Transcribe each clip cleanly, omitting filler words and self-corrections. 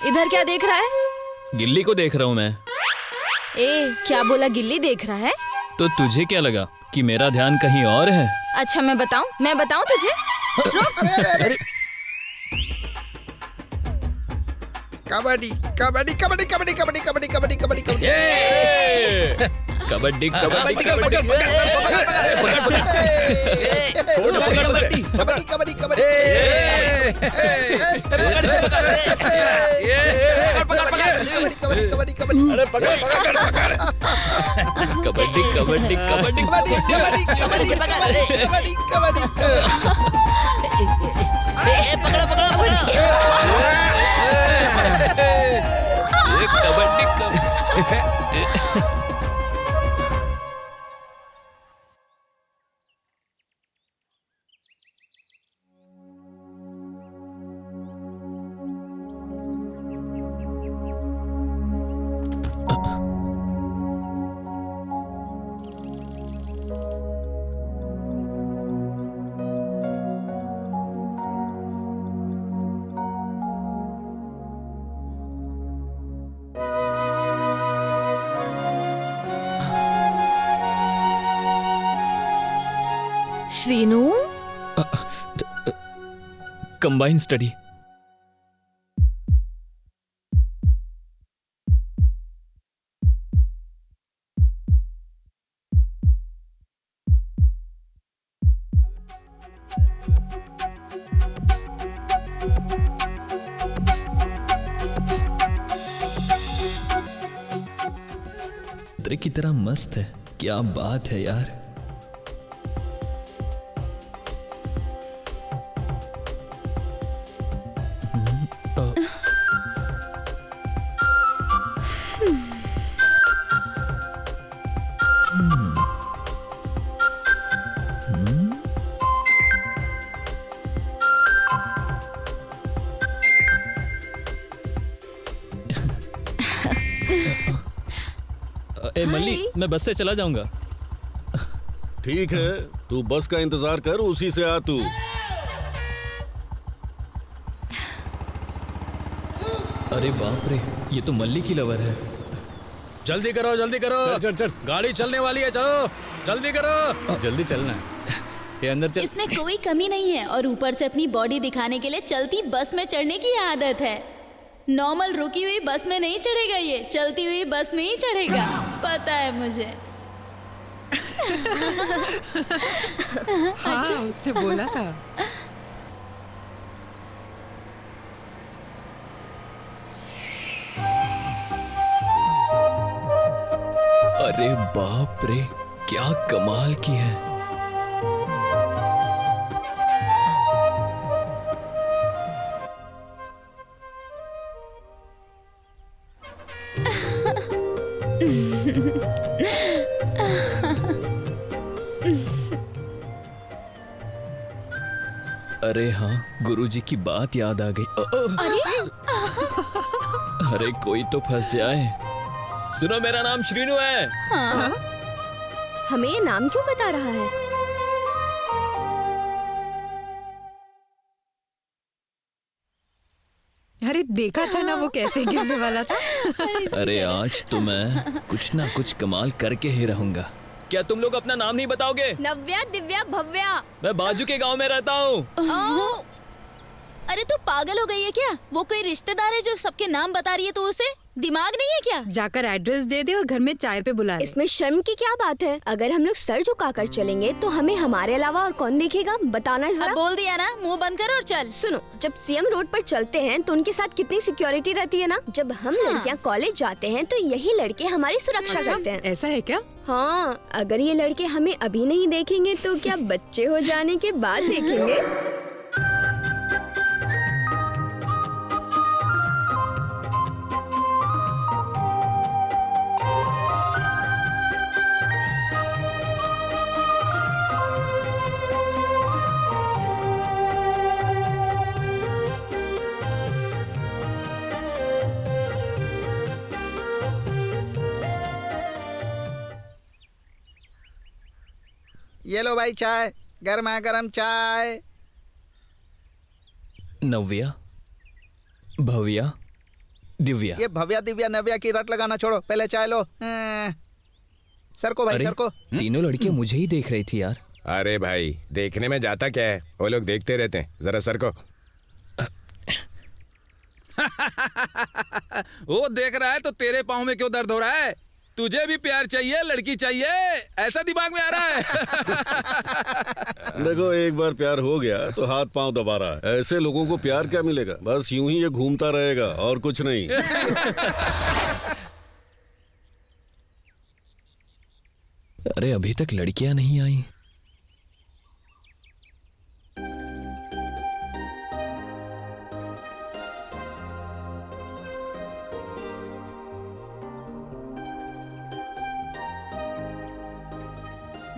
इधर क्या देख रहा है? गिल्ली को देख रहा हूँ मैं। ए, क्या बोला? गिल्ली देख रहा है? तो तुझे क्या लगा कि मेरा ध्यान कहीं और है? अच्छा मैं बताऊं तुझे? रुक। कबड्डी कबड्डी कबड्डी कबड्डी कबड्डी कबड्डी कबड्डी कबड्डी कबड्डी कबड्डी कबड्डी कबड्डी कबड्डी कबड्डी कबड्डी कबड्डी कबड्डी अरे पकड़ कबड्डी कबड्डी कबड्डी कबड्डी कबड्डी कबड्डी कबड्डी कबड्डी कबड्डी। Srinu, combine study. तेरे की तरह मस्त है, क्या बात है यार। ए मल्ली, मैं बस से चला जाऊंगा। ठीक है, तू बस का इंतजार कर, उसी से आ तू। अरे बाप रे, ये तो मल्ली की लवर है। जल्दी करो जल्दी करो। चल चल, गाड़ी चलने वाली है, चलो जल्दी करो। जल्दी चलना है। ये अंदर चल। इसमें कोई कमी नहीं है और ऊपर से अपनी बॉडी दिखाने के लिए चलती बस में चढ़ने की आदत है। नॉर्मल रुकी हुई बस में नहीं चढ़ेगा, ये चलती हुई बस में ही चढ़ेगा, पता है मुझे। हाँ, उसने बोला था। अरे बाप रे, क्या कमाल की है। अरे हाँ, गुरुजी की बात याद आ गई। अरे कोई तो फंस जाए। सुनो, मेरा नाम श्रीनू है। हाँ? हमें ये नाम क्यों बता रहा है? अरे देखा था ना वो कैसे गिरने वाला था। अरे आज तो मैं कुछ ना कुछ कमाल करके ही रहूंगा। क्या तुम लोग अपना नाम नहीं बताओगे? नव्या, दिव्या, भव्या। मैं बाजू के गांव में रहता हूँ। अरे तू पागल हो गई है क्या? वो कोई रिश्तेदार है जो सबके नाम बता रही है, तो उसे दिमाग नहीं है क्या? जाकर एड्रेस दे दे और घर में चाय पे बुला ले। इसमें शर्म की क्या बात है? अगर हम लोग सर झुकाकर चलेंगे तो हमें हमारे अलावा और कौन देखेगा? बताना जरा। अब बोल दिया ना, मुंह बंद कर और चल। सुनो, जब सीएम रोड पर चलते हैं तो उनके साथ कितनी सिक्योरिटी रहती है ना। जब हम लड़कियां कॉलेज जाते हैं तो यही लड़के हमारी सुरक्षा करते हैं। ऐसा है क्या? हाँ, अगर ये लड़के हमें अभी नहीं देखेंगे तो क्या बच्चे हो जाने के बाद देखेंगे? ये लो भाई चाय, गर्मा गर्म चाय। नव्या, भव्या, दिव्या। ये भव्या दिव्या नव्या की रट लगाना छोड़ो, पहले चाय लो। सर को भाई, अरे सर को। तीनों लड़कियां मुझे ही देख रही थी यार। अरे भाई, देखने में जाता क्या है, वो लोग देखते रहते हैं। जरा सर को। वो देख रहा है तो तेरे पाँव में क्यों दर्द हो रहा है? तुझे भी प्यार चाहिए, लड़की चाहिए, ऐसा दिमाग में आ रहा है। देखो, एक बार प्यार हो गया तो हाथ पांव दबा रहा है। ऐसे लोगों को प्यार क्या मिलेगा? बस यूं ही ये घूमता रहेगा और कुछ नहीं। अरे अभी तक लड़कियां नहीं आई।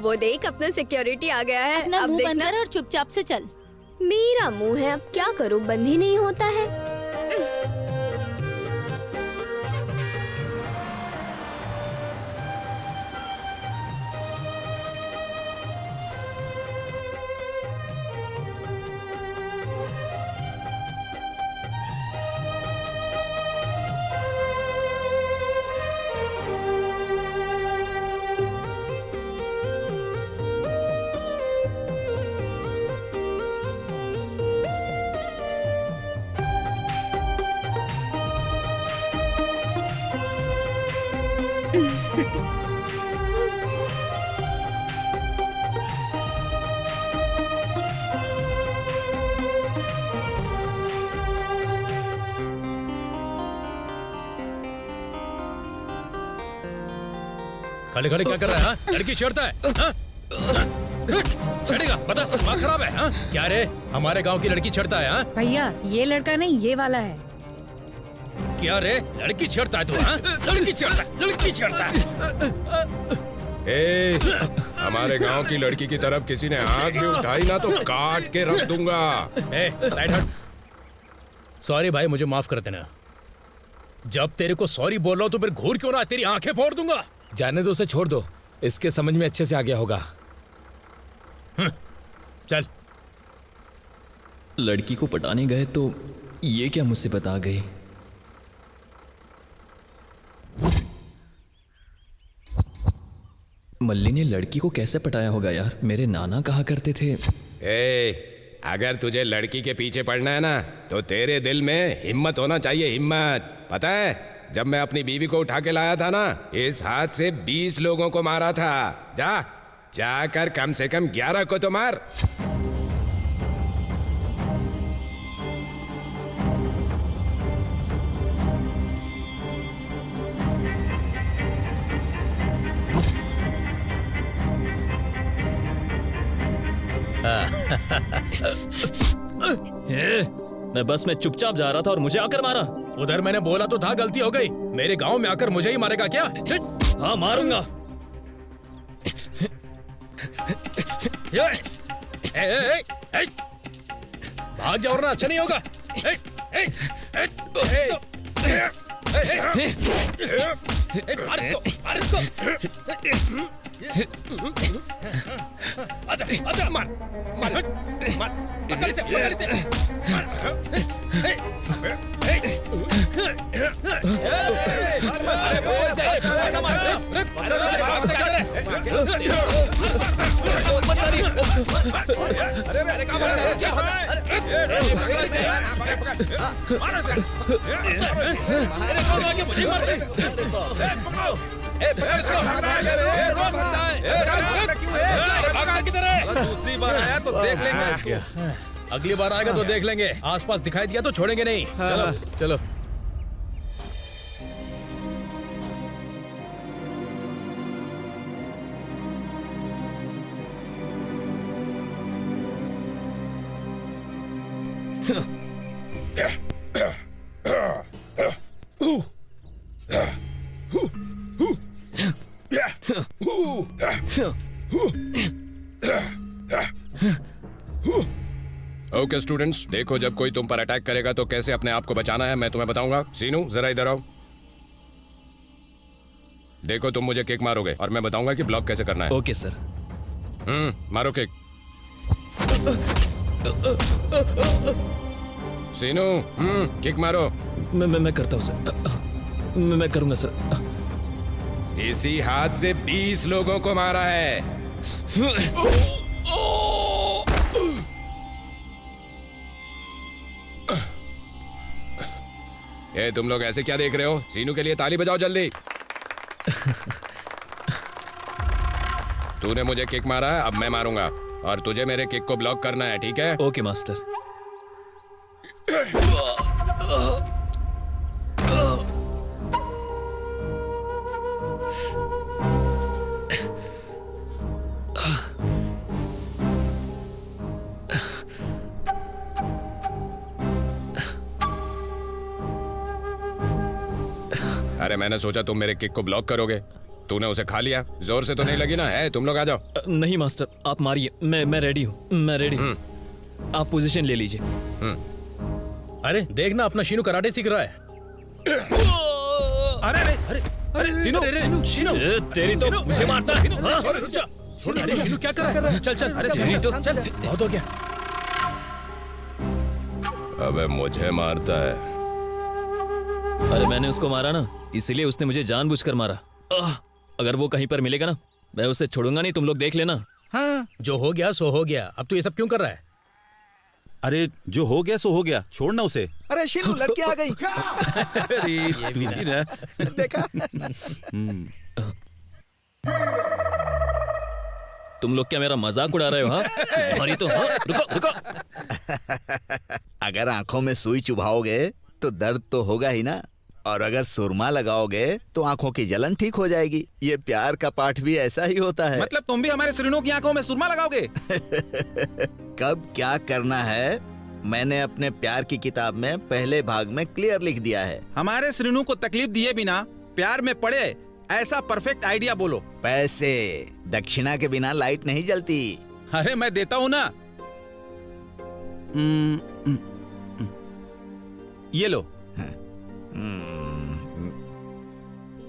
वो देख, अपना सिक्योरिटी आ गया है। अपना अब मुंह बंद देखना। कर और चुपचाप से चल। मेरा मुंह है, अब क्या करूं, बंद ही नहीं होता है। खड़े खड़े क्या कर रहा है? हाँ? लड़की छेड़ता है? हाँ? छेड़ेगा? बता, दिमाग खराब है? हाँ? क्या रे, हमारे गांव की लड़की छेड़ता है? हाँ? भैया ये लड़का नहीं, ये वाला है। क्या रे, लड़की छेड़ता है तू? हाँ? लड़की छेड़ता है, लड़की छेड़ता है। ए, हमारे गांव की लड़की की तरफ किसी ने आंख भी उठाई ना तो काट के रख दूंगा। ए, साइड हट। सॉरी भाई, मुझे माफ कर देना। जब तेरे को सॉरी बोल रहा हूं तो फिर घूर क्यों रहा? तेरी आंखें फोड़ दूंगा। जाने दो, उसे छोड़ दो, इसके समझ में अच्छे से आ गया होगा। चल। लड़की को पटाने गए तो ये क्या मुझसे बता गई? मल्ली ने लड़की को कैसे पटाया होगा यार? मेरे नाना कहा करते थे, ए, अगर तुझे लड़की के पीछे पड़ना है ना तो तेरे दिल में हिम्मत होना चाहिए, हिम्मत। पता है, जब मैं अपनी बीवी को उठा के लाया था ना, इस हाथ से 20 लोगों को मारा था। जाकर कम से कम 11 को तो मार। मैं बस में चुपचाप जा रहा था और मुझे आकर मारा। उधर मैंने बोला तो था, गलती हो गई। मेरे गांव में आकर मुझे ही मारेगा क्या? हाँ, मारूंगा। भाग जाओ ना, अच्छा नहीं होगा। मार इसको। आजा, आजा, मार, मार, मार, पकड़ इसे, पकड़ इसे, मार। दूसरी बार आया तो देख लेंगे इसको। अगली बार आएगा तो देख लेंगे। आसपास दिखाई दिया तो छोड़ेंगे नहीं। चलो चलो। ओके स्टूडेंट्स, देखो, जब कोई तुम पर अटैक करेगा तो कैसे अपने आप को बचाना है मैं तुम्हें बताऊंगा। सीनू, जरा इधर आओ। देखो, तुम मुझे किक मारोगे और मैं बताऊंगा कि ब्लॉक कैसे करना है। Okay sir. मारो किक। सीनू, किक मारो। मैं करता हूँ सर। मैं करूँगा सर। इसी हाथ से 20 लोगों को मारा है। ये तुम लोग ऐसे क्या देख रहे हो? सीनू के लिए ताली बजाओ जल्दी। तूने मुझे किक मारा है, अब मैं मारूंगा और तुझे मेरे किक को ब्लॉक करना है, ठीक है? Okay master. अरे मैंने सोचा तुम मेरे किक को ब्लॉक करोगे। तूने उसे खा लिया। जोर से तो नहीं लगी ना? है, तुम लोग आ जाओ। नहीं मास्टर, आप मारिए। मैं रेडी हूँ, मैं रेडी हूँ। आप पोजीशन ले लीजिए। अरे देखना, अपना शीनू कराटे सीख रहा है। अरे अरे अरे अरे सीनू, शीनू तेरी तो मुझे मारता है। अरे शीनू क्या कर रहा है? चल चल, अरे तेरी तो चल, बहुत हो गया। अबे मुझे मारता है। अरे मैंने उसको मारा ना, इसीलिए उसने मुझे जानबूझकर मारा। अगर वो कहीं पर मिलेगा ना, मैं उसे छोड़ूंगा नहीं, तुम लोग देख लेना। हाँ, जो हो गया सो हो गया। अब तू ये सब क्यों कर रहा है? अरे जो हो गया सो हो गया, छोड़ना उसे। अरे शीनू, लड़की आ गई। अरे तू भी ना देखा? तुम लोग क्या मेरा मजाक उड़ा रहे हो? हाँ तुम्हारी तो। हाँ रुको रुको। अगर आंखों में सुई चुभाओगे तो दर्द तो होगा ही ना, और अगर सुरमा लगाओगे तो आंखों की जलन ठीक हो जाएगी। ये प्यार का पाठ भी ऐसा ही होता है। मतलब तुम भी हमारे श्रीनू की आंखों में सुरमा लगाओगे? कब क्या करना है मैंने अपने प्यार की किताब में पहले भाग में क्लियर लिख दिया है। हमारे श्रीनू को तकलीफ दिए बिना प्यार में पड़े ऐसा परफेक्ट आइडिया बोलो। पैसे, दक्षिणा के बिना लाइट नहीं जलती। अरे मैं देता हूँ ना। ये लो।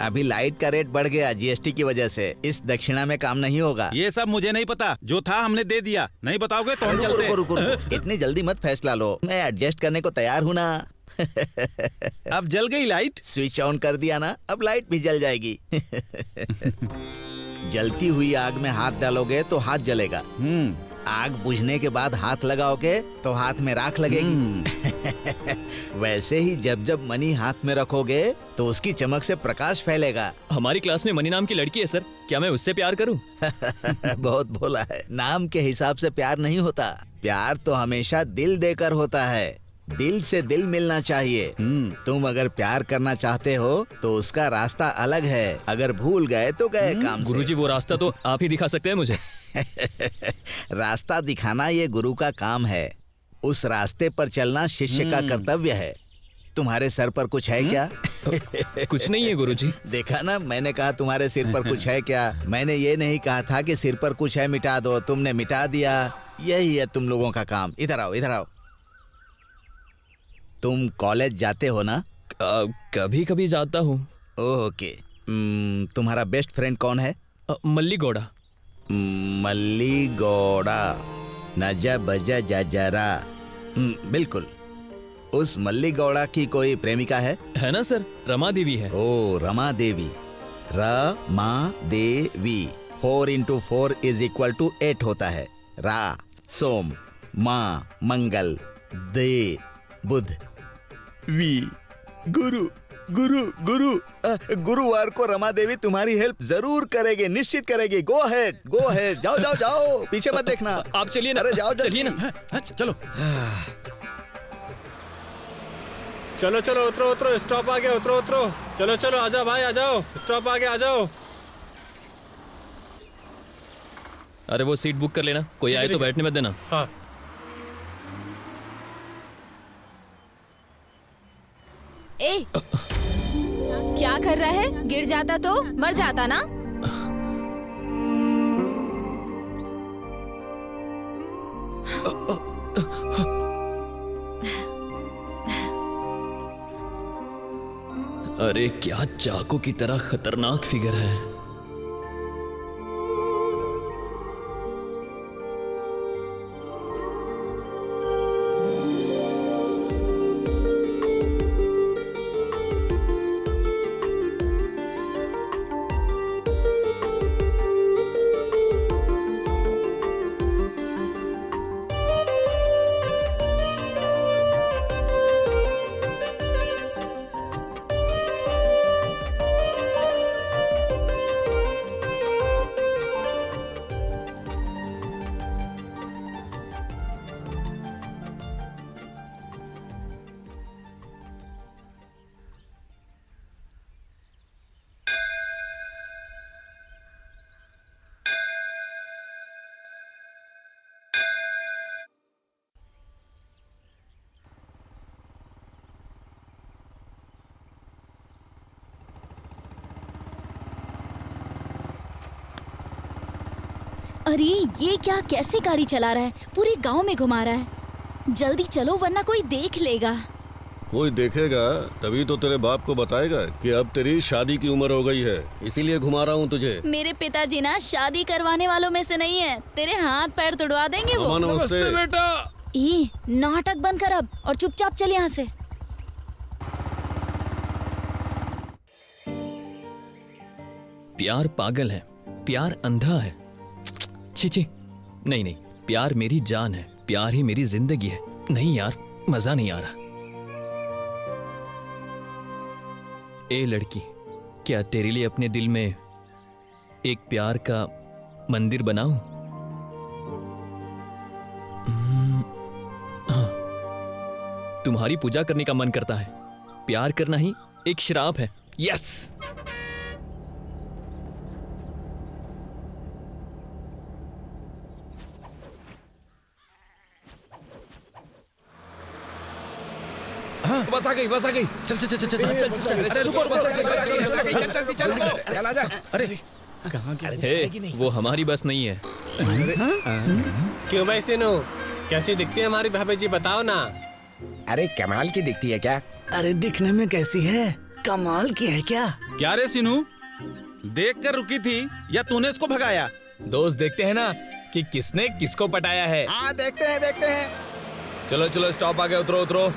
अभी लाइट का रेट बढ़ गया जीएसटी की वजह से। इस दक्षिणा में काम नहीं होगा। ये सब मुझे नहीं पता, जो था हमने दे दिया। नहीं बताओगे तो हम चलते हैं। रुको। इतनी जल्दी मत फैसला लो, मैं एडजस्ट करने को तैयार हूँ ना। अब जल गई लाइट? स्विच ऑन कर दिया ना, अब लाइट भी जल जाएगी। जलती हुई आग में हाथ डालोगे तो हाथ जलेगा। आग बुझने के बाद हाथ लगाओगे तो हाथ में राख लगेगी। वैसे ही जब जब मनी हाथ में रखोगे तो उसकी चमक से प्रकाश फैलेगा। हमारी क्लास में मनी नाम की लड़की है सर, क्या मैं उससे प्यार करूं? बहुत भोला है। नाम के हिसाब से प्यार नहीं होता। प्यार तो हमेशा दिल देकर होता है। दिल से दिल मिलना चाहिए। तुम अगर प्यार करना चाहते हो तो उसका रास्ता अलग है। अगर भूल गए तो गए काम से। गुरुजी वो रास्ता तो आप ही दिखा सकते हैं मुझे। रास्ता दिखाना ये गुरु का काम है। उस रास्ते पर चलना शिष्य का कर्तव्य है। तुम्हारे सर पर कुछ है क्या? कुछ नहीं है गुरुजी। देखा ना, मैंने कहा तुम्हारे सिर पर कुछ है क्या। मैंने ये नहीं कहा था कि सिर पर कुछ है मिटा दो, तुमने मिटा दिया। यही है तुम लोगों का काम। इधर आओ, इधर आओ। तुम कॉलेज जाते हो ना? कभी कभी जाता हूँ। ओके। तुम्हारा बेस्ट फ्रेंड कौन है? मल्ली गौड़ा। मल्ली गौड़ा, नजा बजा जजरा। बिल्कुल। उस मल्ली गौड़ा की कोई प्रेमिका है ना सर? रमा देवी है। ओ Rama Devi. Rama Devi. 4 into 4 is equal to 8 होता है। रा सोम, माँ मंगल, दे बुध, वी गुरु। गुरुवार को रमा देवी तुम्हारी हेल्प जरूर करेगी, निश्चित करेगी। गो अहेड, जाओ जाओ जाओ, पीछे मत देखना। आप चलिए ना। अरे जाओ, चलिए ना। चलो चलो चलो, उतरो, स्टॉप आ गया, उतरो। चलो आ जाओ भाई, आ जाओ, स्टॉप आ गया, आ जाओ। अरे वो सीट बुक कर लेना, कोई आए तो बैठने मत देना। हाँ। ए, क्या कर रहा है? गिर जाता तो मर जाता ना। अरे क्या चाकू की तरह खतरनाक फिगर है। अरे ये क्या, कैसे गाड़ी चला रहा है, पूरे गांव में घुमा रहा है। जल्दी चलो वरना कोई देख लेगा। कोई देखेगा तभी तो तेरे बाप को बताएगा कि अब तेरी शादी की उम्र हो गई है, इसीलिए घुमा रहा हूँ तुझे। मेरे पिताजी ना शादी करवाने वालों में से नहीं है, तेरे हाथ पैर तुड़वा देंगे वो। नमस्ते बेटा। ए, नाटक बंद कर अब और चुपचाप चल यहाँ से। प्यार पागल है, प्यार अंधा है। छी छी, नहीं नहीं, प्यार मेरी जान है, प्यार ही मेरी जिंदगी है। नहीं यार, मजा नहीं आ रहा। ए लड़की, क्या तेरे लिए अपने दिल में एक प्यार का मंदिर बनाऊं? हाँ, तुम्हारी पूजा करने का मन करता है। प्यार करना ही एक श्राप है। यस। बस आ गई, बस आ गई। चल चल चल चल चल चल चल। अरे रुको रुको, जल्दी चल, चल आजा। अरे हे, वो हमारी बस नहीं है। क्यों भाई सिनू, कैसी दिखती है हमारी भाभी जी, बताओ ना। अरे कमाल की दिखती है क्या? अरे दिखने में कैसी है, कमाल की है क्या? क्या रे सिनू, देख कर रुकी थी या तूने इसको भगाया? दोस्त देखते हैं ना कि किसने किसको पटाया है। हाँ देखते हैं देखते हैं। चलो चलो, स्टॉप आ गया, उतरो उतरो।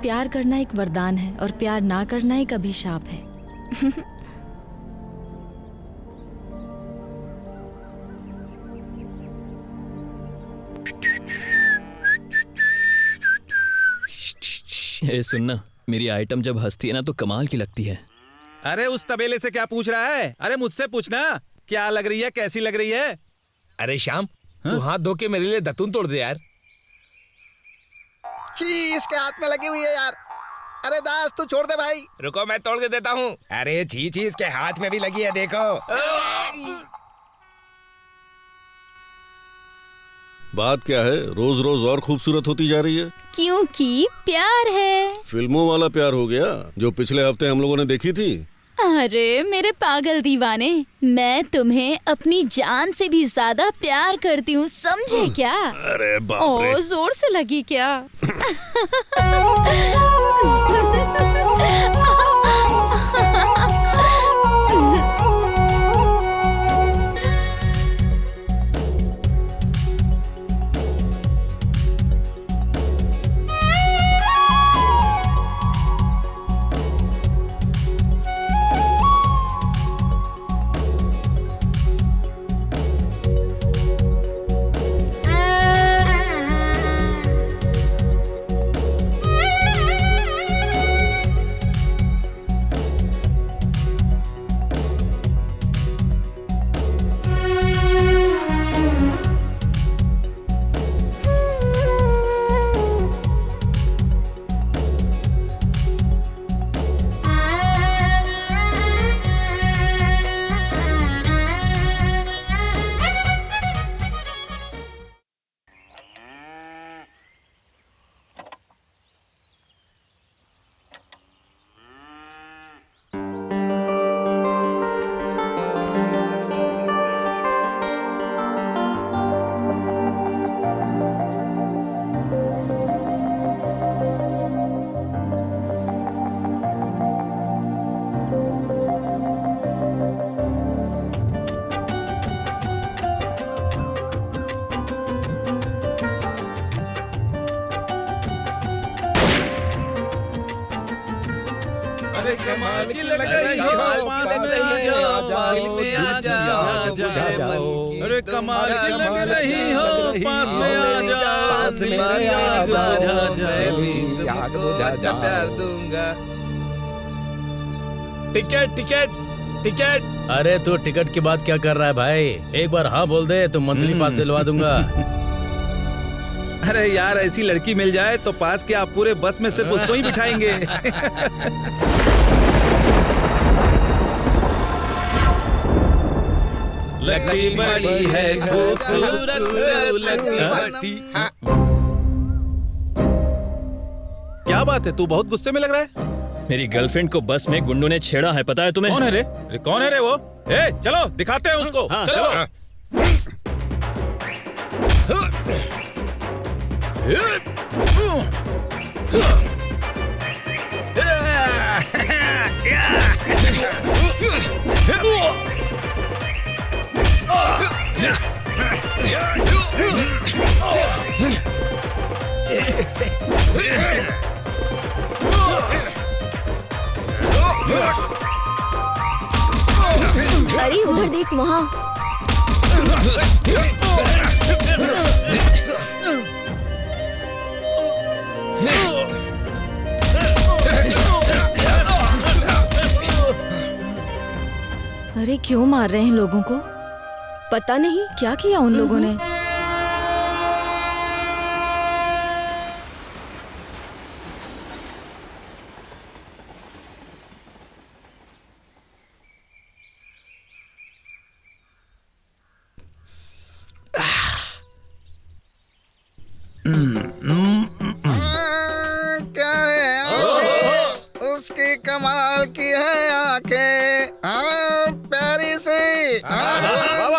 प्यार करना एक वरदान है और प्यार ना करना एक अभिशाप है। ए सुनना, मेरी आइटम जब हंसती है ना तो कमाल की लगती है। अरे उस तबेले से क्या पूछ रहा है? अरे मुझसे पूछना, क्या लग रही है, कैसी लग रही है? अरे श्याम, तू हाथ धो के मेरे लिए दतून तोड़ दे यार। छी, इसके हाथ में लगी हुई है यार। अरे दास तू छोड़ दे भाई। रुको मैं तोड़ के देता हूँ। अरे छी छी, इसके हाथ में भी लगी है, देखो। बात क्या है, रोज रोज और खूबसूरत होती जा रही है। क्योंकि प्यार है। फिल्मों वाला प्यार हो गया जो पिछले हफ्ते हम लोगों ने देखी थी। अरे मेरे पागल दीवाने, मैं तुम्हें अपनी जान से भी ज्यादा प्यार करती हूँ, समझे क्या? अरे बाप रे। ओ, जोर से लगी क्या? कमाल की लग रही हो, पास में आ जाओ, दिल में आ जाओ। अरे कमाल की लग रही हो, पास में आ जाओ, दिल में आग बुझा जाओ। प्यार दूंगा। Ticket ticket ticket. अरे तू टिकट की बात क्या कर रहा है भाई? एक बार हाँ बोल दे तो मंथली पास दिलवा दूंगा। अरे यार ऐसी लड़की मिल जाए तो पास के आप पूरे बस में सिर्फ उसको ही बिठाएंगे। लड़की बड़ी है खूबसूरत, लड़की बड़ी। क्या बात है, तू बहुत गुस्से में लग रहा है। मेरी गर्लफ्रेंड को बस में गुंडों ने छेड़ा है, पता है तुम्हें? कौन है रे? कौन है रे वो? ए चलो दिखाते हैं उसको। हाँ, चलो। अरे उधर देख, वहाँ। अरे क्यों मार रहे हैं लोगों को? पता नहीं क्या किया उन लोगों ने। क्या है? उसकी कमाल की है आंखें, प्यारी सी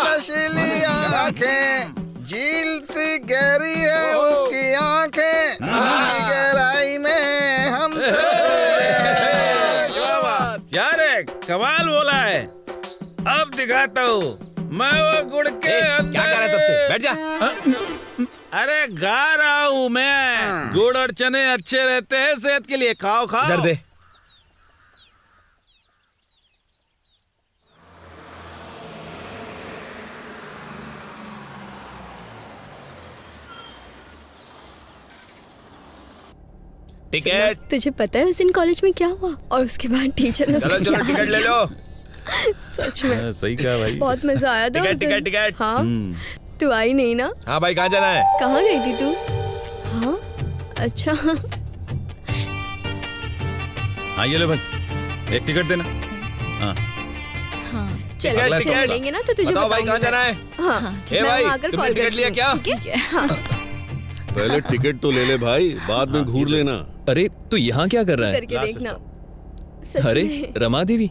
नशीली आंखें, झील सी गहरी है उसकी आंखें, गहराई में हम क्या रे, कमाल बोला है। अब दिखाता हूँ मैं वो गुड़ के अंदर। क्या कर रहा है तब से? बैठ जा। अरे गा रहा हूँ मैं। गुड़ और चने अच्छे रहते हैं सेहत के लिए, खाओ खाओ। इधर दे। टिकट। तुझे पता है उस दिन कॉलेज में क्या हुआ? और उसके बाद टीचर ने चलो चलो टिकट ले लो। सच में सही कहा भाई। बहुत मजा आया था। Ticket ticket ticket. हाँ तू आई नहीं ना? हाँ भाई, कहाँ जाना है? कहाँ गई थी तू? हाँ अच्छा। हाँ ये लो भाई, एक टिकट देना। हाँ चल लेंगे ना तो तुझे बताओ भाई, कहाँ जाना है? हाँ ए भाई, तुमने टिकट लिया क्या? ठीक है हाँ। पहले टिकट तो ले ले भाई, बाद में घूर लेना। अरे तू यहाँ क्या कर रहा है? करके देखना। अरे रमा देवी,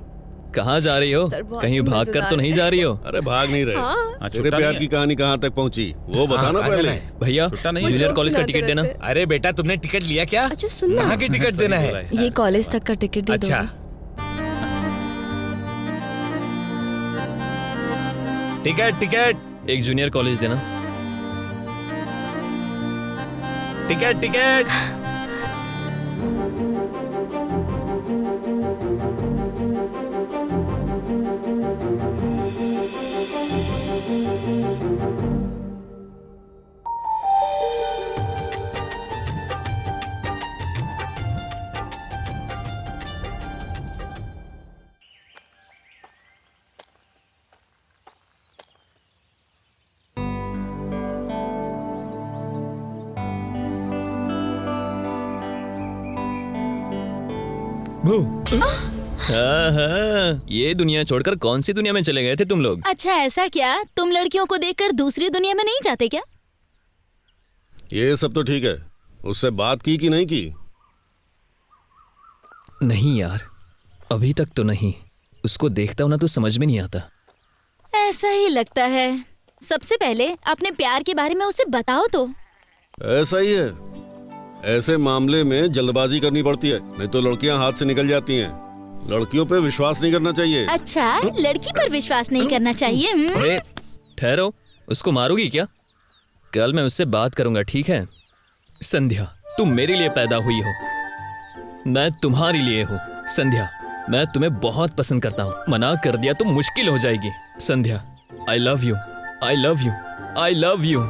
कहाँ जा रही हो? कहीं भाग कर तो नहीं जा रही हो? अरे भाग नहीं रहे। हाँ। तेरे प्यार की कहानी कहाँ तक पहुँची वो बताना पहले। भैया जूनियर कॉलेज का टिकट देना। अरे बेटा, तुमने टिकट लिया क्या? अच्छा सुनना, कहाँ की टिकट देना है? ये कॉलेज तक का टिकट दे दो। अच्छा टिकट टिकट। एक जूनियर कॉलेज देना। Ticket ticket. हाँ, ये दुनिया छोड़कर कौन सी दुनिया में चले गए थे तुम लोग? अच्छा ऐसा क्या? तुम लड़कियों को देखकर दूसरी दुनिया में नहीं जाते क्या? ये सब तो ठीक है, उससे बात की कि नहीं की? नहीं यार, अभी तक तो नहीं। उसको देखता हूं ना तो समझ में नहीं आता। ऐसा ही लगता है। सबसे पहले अपने प्यार के बारे में उसे बताओ तो। ऐसा ही है, ऐसे मामले में जल्दबाजी करनी पड़ती है, नहीं तो लड़कियां हाथ से निकल जाती हैं। लड़कियों पे विश्वास नहीं करना चाहिए। अच्छा, लड़की पर विश्वास नहीं करना चाहिए? अरे ठहरो, उसको मारोगी क्या? कल मैं उससे बात करूंगा, ठीक है? संध्या, तुम मेरे लिए पैदा हुई हो, मैं तुम्हारे लिए हूँ। संध्या, मैं तुम्हें बहुत पसंद करता हूँ। मना कर दिया तो मुश्किल हो जाएगी। Sandhya, I love you, I love you, I love you.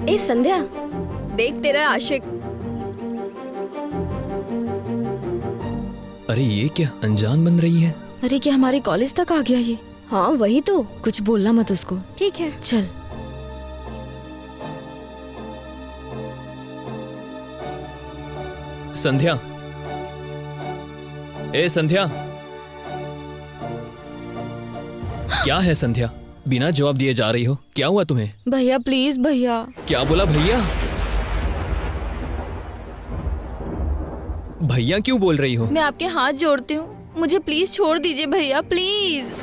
ए संध्या, देख तेरा आशिक। अरे ये क्या, अनजान बन रही है? अरे क्या हमारे कॉलेज तक आ गया ये? हाँ वही तो। कुछ बोलना मत उसको। ठीक है चल। संध्या, ए संध्या, क्या है संध्या? बिना जवाब दिए जा रही हो, क्या हुआ तुम्हें? भैया प्लीज भैया। क्या बोला भैया? भैया क्यों बोल रही हो? मैं आपके हाथ जोड़ती हूँ, मुझे प्लीज छोड़ दीजिए भैया, प्लीज।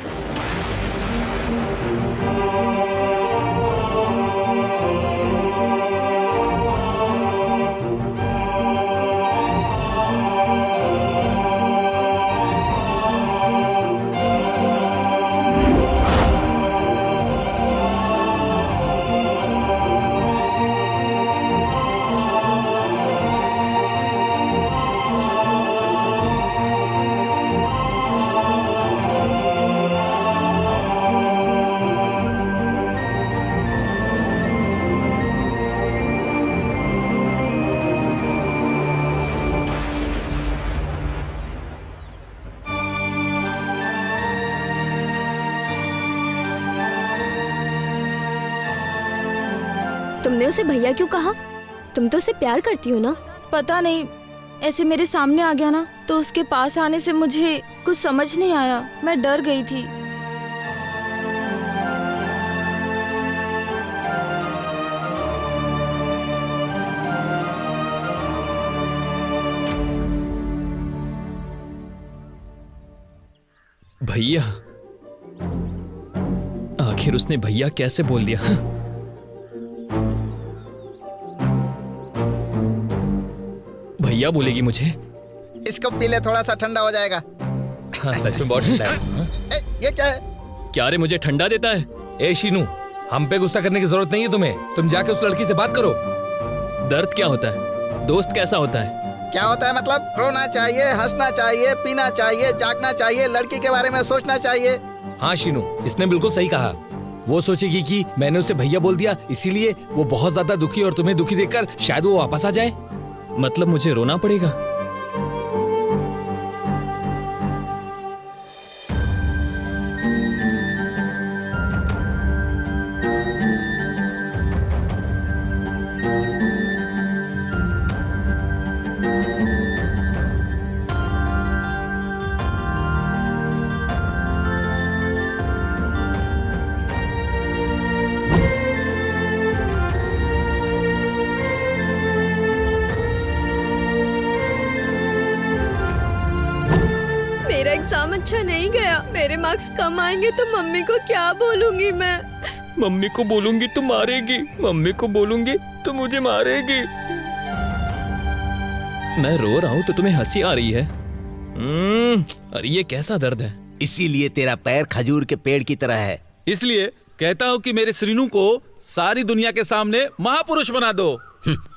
तुमने उसे भैया क्यों कहा? तुम तो उसे प्यार करती हो ना? पता नहीं, ऐसे मेरे सामने आ गया ना, तो उसके पास आने से मुझे कुछ समझ नहीं आया, मैं डर गई थी। भैया, आखिर उसने भैया कैसे बोल दिया? हाँ? भैया बोलेगी मुझे? इसको पी ले, थोड़ा सा ठंडा हो जाएगा। हाँ सच में बहुत ठंडा है। ये क्या है? क्या रे, मुझे ठंडा देता है? ए शीनू, हम पे गुस्सा करने की जरूरत नहीं है तुम्हें, तुम जाके उस लड़की से बात करो। दर्द क्या होता है? दोस्त कैसा होता है? क्या होता है मतलब? रोना चाहिए, हंसना चाहिए, पीना चाहिए, जागना चाहिए, लड़की के बारे में सोचना चाहिए। हाँ शीनू, इसने बिल्कुल सही कहा। वो सोचेगी कि मैंने उसे भैया बोल दिया, इसीलिए वो बहुत ज्यादा दुखी, और तुम्हें दुखी देखकर शायद वो वापस आ जाए। मतलब मुझे रोना पड़ेगा? मेरा एग्जाम अच्छा नहीं गया, मेरे मार्क्स कम आएंगे तो मम्मी को क्या बोलूंगी मैं? मम्मी को बोलूंगी तो मारेगी, मम्मी को बोलूंगी तो मुझे मारेगी। मैं रो रहा हूँ तो तुम्हें हंसी आ रही है? अरे ये कैसा दर्द है? इसीलिए तेरा पैर खजूर के पेड़ की तरह है। इसलिए कहता हूँ कि मेरे श्रीनू को सारी दुनिया के सामने महापुरुष बना दो।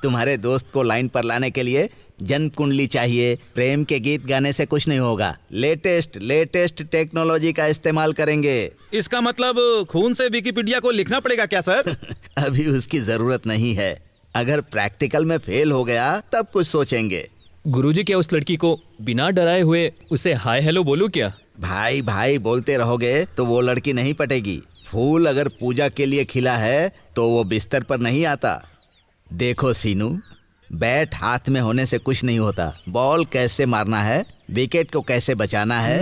तुम्हारे दोस्त को लाइन पर लाने के लिए जन्म कुंडली चाहिए। प्रेम के गीत गाने से कुछ नहीं होगा। लेटेस्ट टेक्नोलॉजी का इस्तेमाल करेंगे। इसका मतलब खून से विकिपीडिया को लिखना पड़ेगा क्या सर? अभी उसकी जरूरत नहीं है। अगर प्रैक्टिकल में फेल हो गया तब कुछ सोचेंगे। गुरुजी, क्या उस लड़की को बिना डराए हुए उसे हाय हेलो बोलूं क्या? भाई भाई बोलते रहोगे तो वो लड़की नहीं पटेगी। फूल अगर पूजा के लिए खिला है तो वो बिस्तर पर नहीं आता। देखो सीनू, बैट हाथ में होने से कुछ नहीं होता। बॉल कैसे मारना है, विकेट को कैसे बचाना है,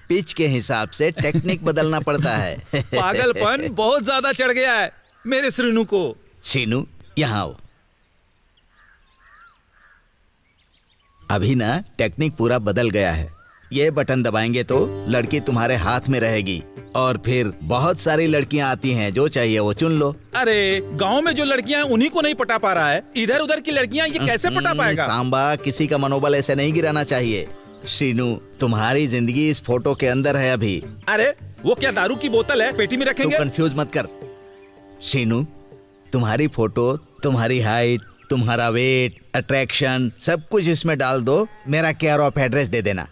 पिच के हिसाब से टेक्निक बदलना पड़ता है। पागलपन बहुत ज्यादा चढ़ गया है। मेरे श्रीनू को। शीनू यहाँ आओ। अभी ना टेक्निक पूरा बदल गया है। ये बटन दबाएंगे तो लड़की तुम्हारे हाथ में रहेगी और फिर बहुत सारी लड़कियां आती हैं, जो चाहिए वो चुन लो। अरे गांव में जो लड़कियां उन्हीं को नहीं पटा पा रहा है, इधर उधर की लड़कियां ये कैसे पटा पाएगा? सांबा, किसी का मनोबल ऐसे नहीं गिराना चाहिए। श्रीनू, तुम्हारी जिंदगी इस फोटो के अंदर है अभी। अरे वो क्या दारू की बोतल है, पेटी में रखेंगे? तू कंफ्यूज मत कर। श्रीनू, तुम्हारी फोटो, तुम्हारी हाइट, तुम्हारा वेट, अट्रैक्शन, सब कुछ इसमें डाल दो। मेरा केयर ऑफ एड्रेस दे देना।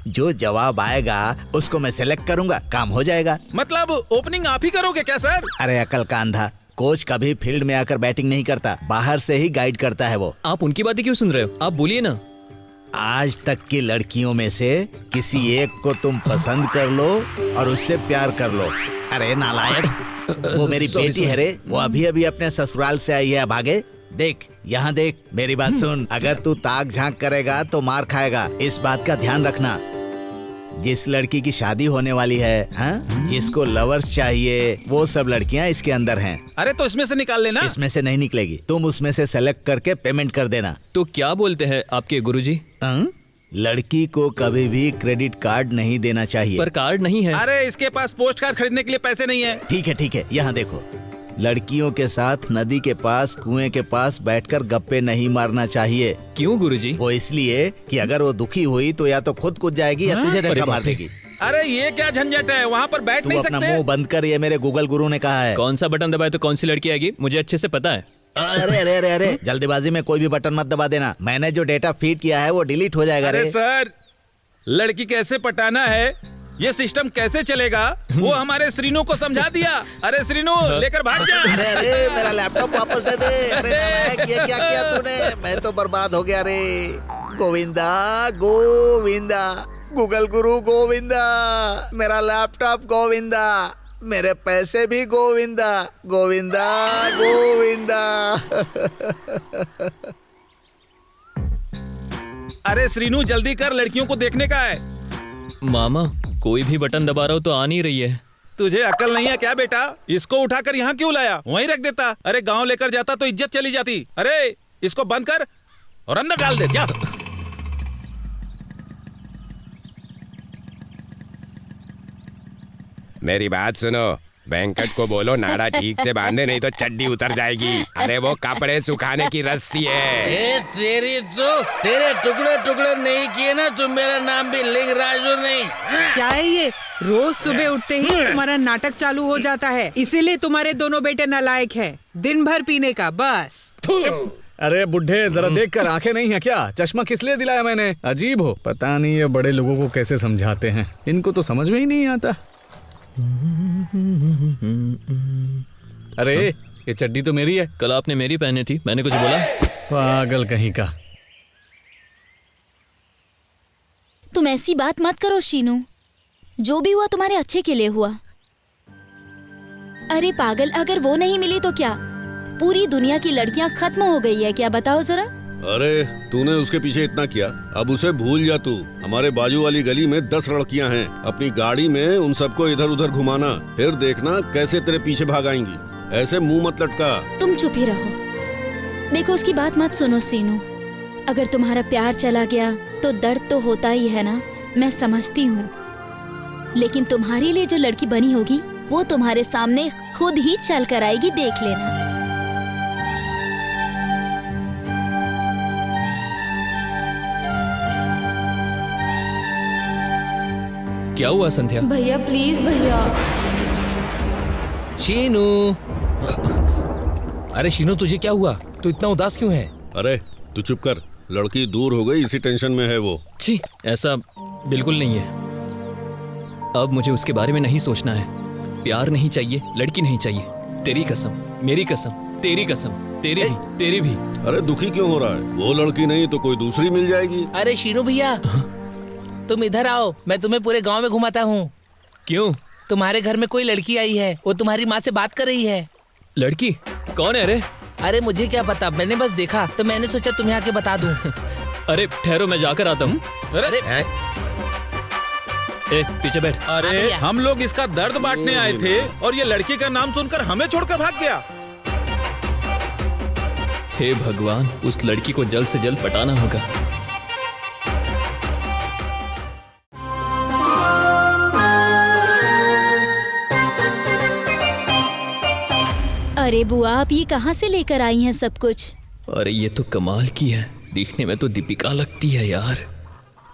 जो जवाब आएगा उसको मैं सिलेक्ट करूंगा, काम हो जाएगा। मतलब ओपनिंग आप ही करोगे क्या सर? अरे अकल का अंधा, कोच कभी फील्ड में आकर बैटिंग नहीं करता, बाहर से ही गाइड करता है वो। आप उनकी बातें क्यों सुन रहे हो? आप बोलिए ना। आज तक की लड़कियों में से किसी एक को तुम पसंद कर लो और उससे प्यार कर लो। अरे नालायक, वो मेरी बेटी है रे, वो अभी अभी अपने ससुराल से आई है। भागे, देख यहाँ देख, मेरी बात सुन। अगर तू ताक झांक करेगा तो मार खाएगा, इस बात का ध्यान रखना। जिस लड़की की शादी होने वाली है, हाँ? जिसको लवर्स चाहिए, वो सब लड़कियाँ इसके अंदर हैं। अरे तो इसमें से निकाल लेना। इसमें से नहीं निकलेगी, तुम उसमें से सेलेक्ट करके पेमेंट कर देना। तो क्या बोलते हैं आपके गुरुजी? लड़की को कभी भी क्रेडिट कार्ड नहीं देना चाहिए। पर कार्ड नहीं है। अरे इसके पास पोस्ट कार्ड खरीदने के लिए पैसे नहीं है। ठीक है, यहाँ देखो। लड़कियों के साथ नदी के पास, कुएं के पास बैठकर गप्पे नहीं मारना चाहिए। क्यों गुरुजी? वो इसलिए कि अगर वो दुखी हुई तो या तो खुद कूद जाएगी या तुझे धक्का मार देगी। अरे ये क्या झंझट है, वहाँ पर बैठ नहीं सकते? तू अपना मुंह बंद कर, ये मेरे गूगल गुरु ने कहा है। कौन सा बटन दबाए तो कौन सी लड़की आएगी, मुझे अच्छे से पता है। अरे जल्दीबाजी में कोई भी बटन मत दबा देना। मैंने जो डेटा फीड किया है वो डिलीट हो जाएगा। अरे सर, लड़की कैसे पटाना है, ये सिस्टम कैसे चलेगा, वो हमारे श्रीनू को समझा दिया। अरे श्रीनू, लेकर भाग जा। अरे मेरा लैपटॉप वापस दे दे। अरे ये क्या किया तूने? मैं तो बर्बाद हो गया रे। गोविंदा गोविंदा, गूगल गुरु गोविंदा, मेरा लैपटॉप गोविंदा, मेरे पैसे भी गोविंदा गोविंदा गोविंदा। अरे श्रीनू जल्दी कर, लड़कियों को देखने का है। मामा, कोई भी बटन दबा रहा हो तो आ नहीं रही है। तुझे अकल नहीं है क्या बेटा? इसको उठाकर यहाँ क्यों लाया? वहीं रख देता। अरे गांव लेकर जाता तो इज्जत चली जाती। अरे इसको बंद कर और अंदर डाल दे। क्या मेरी बात सुनो, वेंकट को बोलो नाड़ा ठीक से बांधे, नहीं तो चड्डी उतर जाएगी। अरे वो कपड़े सुखाने की रस्सी है। ए, तेरी तो तेरे टुकड़े टुकड़े नहीं किए ना तो मेरा नाम भी लिंगराजू नहीं। क्या है ये? रोज सुबह उठते ही तुम्हारा नाटक चालू हो जाता है, इसीलिए तुम्हारे दोनों बेटे नालायक हैं। दिन भर पीने का बस। अरे बुढ़े, जरा देख कर, आंखें नहीं है क्या? चश्मा किस लिए दिलाया मैंने? अजीब हो, पता नहीं ये बड़े लोगों को कैसे समझाते हैं, इनको तो समझ में ही नहीं आता। अरे ये चड्डी तो मेरी है। कल आपने मेरी पहनी थी, मैंने कुछ बोला? पागल कहीं का। तुम ऐसी बात मत करो शीनू, जो भी हुआ तुम्हारे अच्छे के लिए हुआ। अरे पागल, अगर वो नहीं मिली तो क्या पूरी दुनिया की लड़कियां खत्म हो गई है क्या? बताओ जरा। अरे तूने उसके पीछे इतना किया, अब उसे भूल जा तू। हमारे बाजू वाली गली में 10 लड़कियां हैं, अपनी गाड़ी में उन सबको इधर उधर घुमाना, फिर देखना कैसे तेरे पीछे भाग आएंगी। ऐसे मुंह मत लटका। तुम चुप ही रहो। देखो उसकी बात मत सुनो सीनू, अगर तुम्हारा प्यार चला गया तो दर्द तो होता ही है ना, मैं समझती हूँ। लेकिन तुम्हारे लिए जो लड़की बनी होगी वो तुम्हारे सामने खुद ही चल कर आएगी, देख लेना। क्या हुआ संध्या? भैया प्लीज भैया। शीनू, अरे शीनू तुझे क्या हुआ? तू इतना उदास क्यों है? अरे तू चुप कर, लड़की दूर हो गई इसी टेंशन में है वो। छी, ऐसा बिल्कुल नहीं है। अब मुझे उसके बारे में नहीं सोचना है। प्यार नहीं चाहिए, लड़की नहीं चाहिए। तेरी कसम, मेरी कसम, तेरी कसम, तेरी भी। अरे दुखी क्यों हो रहा है? वो लड़की नहीं तो कोई दूसरी मिल जाएगी। अरे शीनू भैया, तुम इधर आओ, मैं तुम्हें पूरे गांव में घुमाता हूँ। क्यों? तुम्हारे घर में कोई लड़की आई है, वो तुम्हारी माँ से बात कर रही है। लड़की? कौन है रे? अरे मुझे क्या पता, मैंने बस देखा तो मैंने सोचा तुम्हें आके बता दूं। अरे ठहरो, मैं जाकर आता हूँ। अरे ए, पीछे बैठ। अरे हम लोग इसका दर्द बांटने आए थे और ये लड़की का नाम सुनकर हमें छोड़कर भाग गया। हे भगवान, उस लड़की को जल्द से जल्द पटाना होगा। अरे बुआ, आप ये कहाँ से लेकर आई हैं सब कुछ? अरे ये तो कमाल की है, दिखने में तो दीपिका लगती है यार।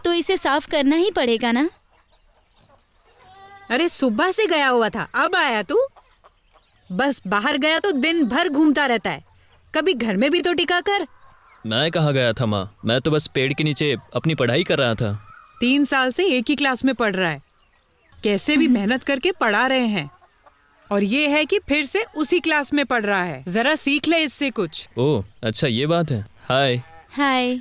तो इसे साफ करना ही पड़ेगा ना। अरे सुबह से गया हुआ था, अब आया तू? बस बाहर गया तो दिन भर घूमता रहता है, कभी घर में भी तो टिका कर। मैं कहाँ गया था माँ, मैं तो बस पेड़ के नीचे अपनी पढ़ाई कर रहा था। 3 साल से एक ही क्लास में पढ़ रहा है, कैसे भी मेहनत करके पढ़ा रहे हैं, और ये है कि फिर से उसी क्लास में पढ़ रहा है। जरा सीख ले इससे कुछ। ओह अच्छा, ये बात है। हाय। हाय।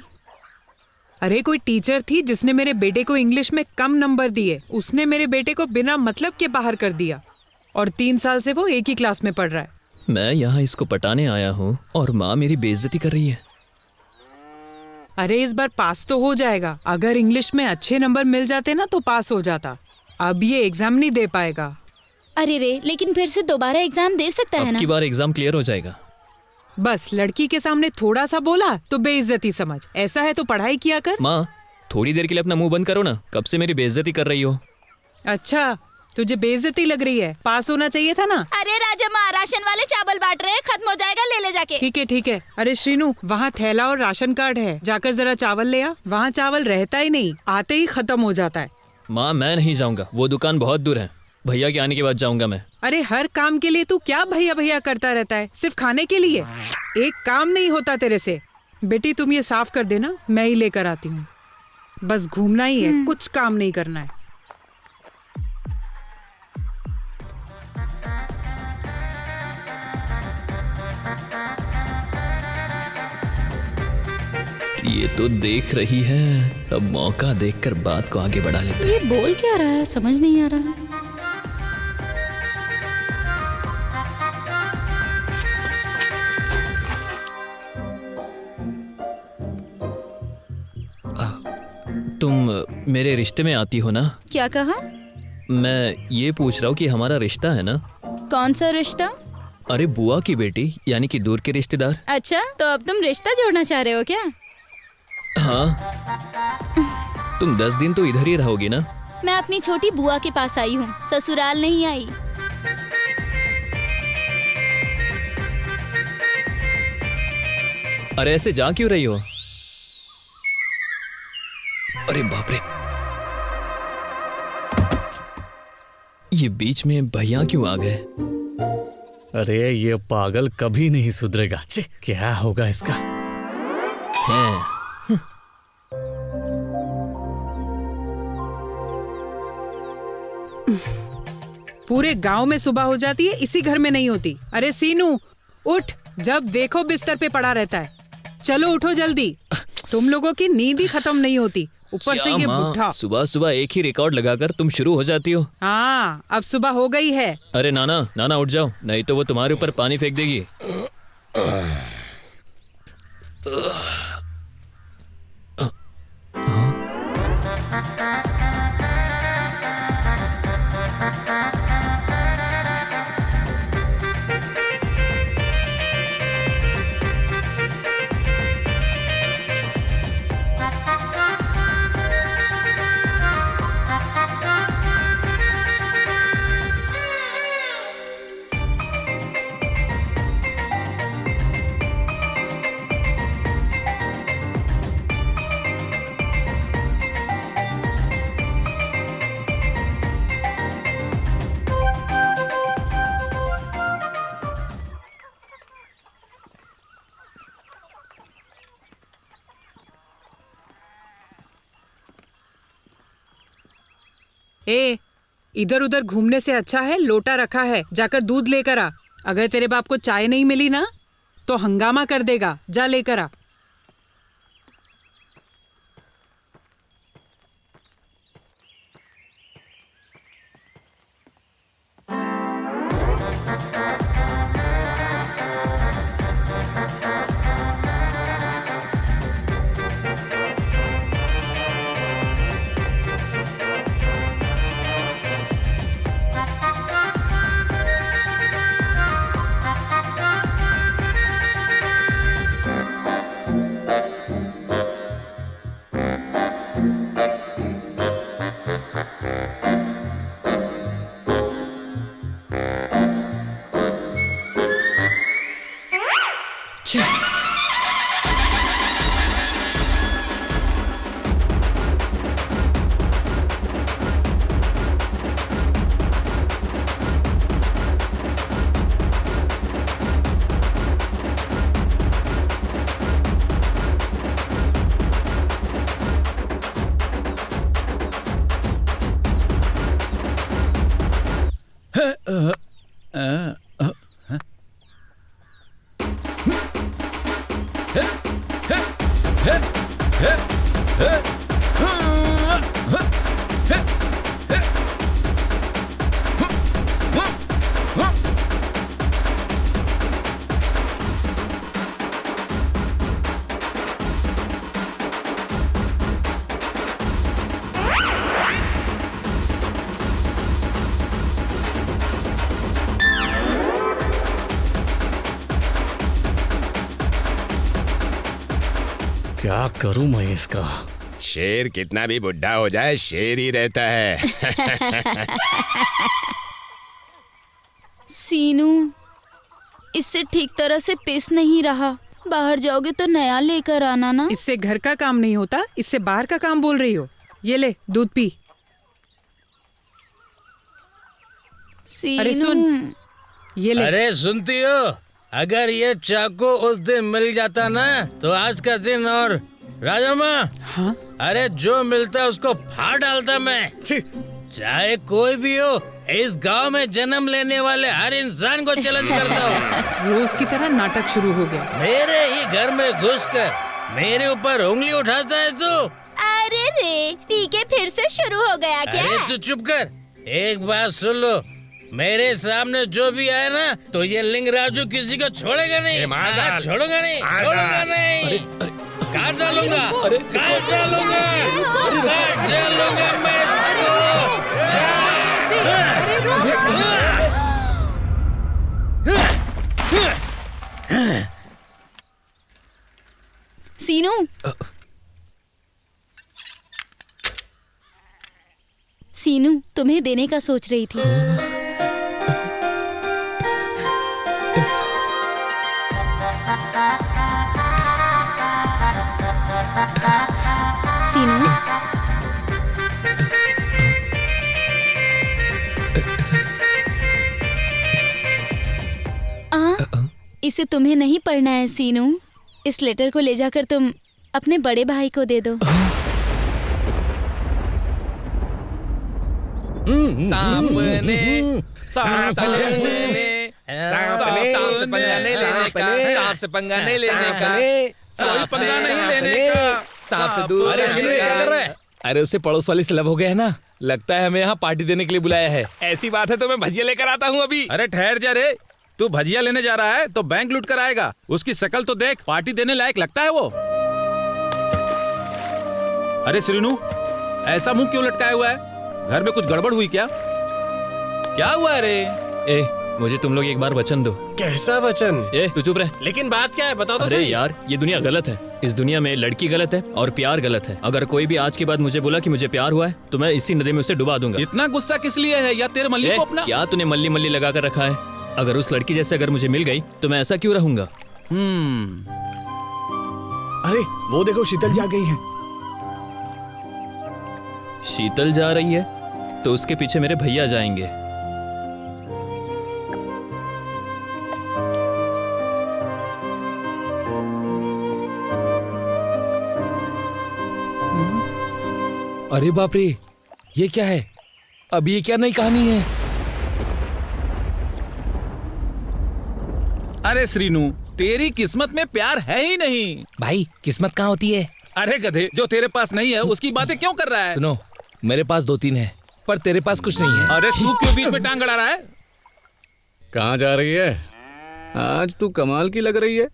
अरे कोई टीचर थी जिसने मेरे बेटे को इंग्लिश में कम नंबर दिए, उसने मेरे बेटे को बिना मतलब के बाहर कर दिया, और 3 साल से वो एक ही क्लास में पढ़ रहा है। मैं यहाँ इसको पटाने आया हूँ और माँ मेरी बेइज्जती कर रही है। अरे इस बार पास तो हो जाएगा, अगर इंग्लिश में अच्छे नंबर मिल जाते ना तो पास हो जाता। अब ये एग्जाम नहीं दे पाएगा। अरे रे, लेकिन फिर से दोबारा एग्जाम दे सकता है ना? अब की बार एग्जाम क्लियर हो जाएगा। बस लड़की के सामने थोड़ा सा बोला तो बेइज्जती समझ, ऐसा है तो पढ़ाई किया कर। माँ थोड़ी देर के लिए अपना मुंह बंद करो ना, कब से मेरी बेइज्जती कर रही हो। अच्छा तुझे बेइज्जती लग रही है, पास होना चाहिए था ना। अरे राजा माँ, राशन वाले चावल बांट रहे हैं, खत्म हो जाएगा, ले ले जाके। ठीक है। अरे श्रीनू, वहाँ थैला और राशन कार्ड है, जाकर जरा चावल ले आ। वहाँ चावल रहता ही नहीं, आते ही खत्म हो जाता है। माँ मैं नहीं जाऊँगा, वो दुकान बहुत दूर है, भैया के आने के बाद जाऊंगा मैं। अरे हर काम के लिए तू क्या भैया भैया करता रहता है, सिर्फ खाने के लिए? एक काम नहीं होता तेरे से। बेटी तुम ये साफ कर देना, मैं ही लेकर आती हूँ। बस घूमना ही है, कुछ काम नहीं करना है। ये तो देख रही है, अब मौका देखकर बात को आगे बढ़ा लेते। ये बोल क्या रहा है, समझ नहीं आ रहा। तुम मेरे रिश्ते में आती हो ना? क्या कहा? मैं ये पूछ रहा हूँ कि हमारा रिश्ता है ना? कौन सा रिश्ता? अरे बुआ की बेटी, यानी कि दूर के रिश्तेदार। अच्छा, तो अब तुम रिश्ता जोड़ना चाह रहे हो क्या? हाँ। तुम 10 दिन तो इधर ही रहोगी ना? मैं अपनी छोटी बुआ के पास आई हूँ, ससुराल नहीं आई। अरे ऐसे जा क्यों रही हो? अरे बाप रे, ये बीच में भैया क्यों आ गए? अरे ये पागल कभी नहीं सुधरेगा। क्या होगा इसका? पूरे गांव में सुबह हो जाती है, इसी घर में नहीं होती। अरे सीनू उठ, जब देखो बिस्तर पे पड़ा रहता है। चलो उठो जल्दी, तुम लोगों की नींद ही खत्म नहीं होती, ऊपर से ये बुढ़ा। सुबह सुबह एक ही रिकॉर्ड लगाकर तुम शुरू हो जाती हो। हाँ अब सुबह हो गई है। अरे नाना उठ जाओ, नहीं तो वो तुम्हारे ऊपर पानी फेंक देगी। ए, इधर उधर घूमने से अच्छा है लोटा रखा है, जाकर दूध लेकर आ। अगर तेरे बाप को चाय नहीं मिली ना तो हंगामा कर देगा, जा लेकर आ। क्या करूं मैं इसका? शेर कितना भी बुढ़ा हो जाए शेर ही रहता है। सीनू, इससे ठीक तरह से पिस नहीं रहा। बाहर जाओगे तो नया लेकर आना ना। इससे घर का काम नहीं होता, इससे बाहर का काम बोल रही हो। ये ले दूध पी। अरे सुन, ये ले। अरे सुनती हो, अगर ये चाकू उस दिन मिल जाता ना तो आज का दिन और राजा माँ। हाँ? अरे जो मिलता उसको फाड़ डालता मैं। चाहे कोई भी हो, इस गांव में जन्म लेने वाले हर इंसान को चैलेंज करता हूँ। रोज की तरह नाटक शुरू हो गया। मेरे ही घर में घुसकर मेरे ऊपर उंगली उठाता है तू। अरे रे, पी के फिर से शुरू हो गया क्या? अरे तू चुप कर, एक बात सुन लो। मेरे सामने जो भी आए ना तो ये लिंगराजू किसी को छोड़ेगा नहीं। छोड़ूंगा नहीं, छोड़ूंगा नहीं। काट डालूंगा, काट डालूंगा, काट डालूंगा मैं इसको। सीनू, सीनू तुम्हें देने का सोच रही थी। सीनू, इसे तुम्हें नहीं पढ़ना है सीनू। इस लेटर को ले जाकर तुम अपने बड़े भाई को दे दो। सांप से पंगा नहीं लेने का। कोई पंगा नहीं लेने का। सांप से दूर। अरे क्या कर रहा है? अरे उससे पड़ोस वाली से लव हो गया है ना, लगता है हमें यहाँ पार्टी देने के लिए बुलाया है। ऐसी बात है तो मैं भजिया लेकर आता हूँ अभी। अरे ठहर जा रे, तू भजिया लेने जा रहा है तो बैंक लूट कर आएगा। उसकी शक्ल तो देख, पार्टी देने लायक लगता है वो। अरे श्रीनू, ऐसा मुंह क्यों लटकाया हुआ है? घर में कुछ गड़बड़ हुई क्या? क्या हुआ रे? ए, मुझे तुम लोग एक बार वचन दो। कैसा वचन? ए, तू चुप रह। लेकिन बात क्या है बताओ तो अरे सही। यार, ये दुनिया गलत है। इस दुनिया में लड़की गलत है और प्यार गलत है। अगर कोई भी आज के बाद मुझे बोला कि मुझे प्यार हुआ है तो मैं इसी नदी में उसे डुबा दूंगा। इतना गुस्सा किस लिए है? या तेरे मल्ली को अपना? क्या तूने मल्ली मल्ली लगा कर रखा है? अगर उस लड़की जैसे अगर मुझे मिल गई तो मैं ऐसा क्यों रहूंगा? अरे वो देखो, शीतल जा गई है। शीतल जा रही है तो उसके पीछे मेरे भैया जाएंगे। अरे बाप रे, ये क्या है? अब ये क्या नई कहानी है? अरे श्रीनू, तेरी किस्मत में प्यार है ही नहीं। भाई किस्मत कहाँ होती है? अरे गधे, जो तेरे पास नहीं है उसकी बातें क्यों कर रहा है? सुनो, मेरे पास 2-3 है पर तेरे पास कुछ नहीं है। अरे तू क्यों बीच में टांग अड़ा रहा है? कहाँ जा रही है? आज तू कमाल की लग रही है।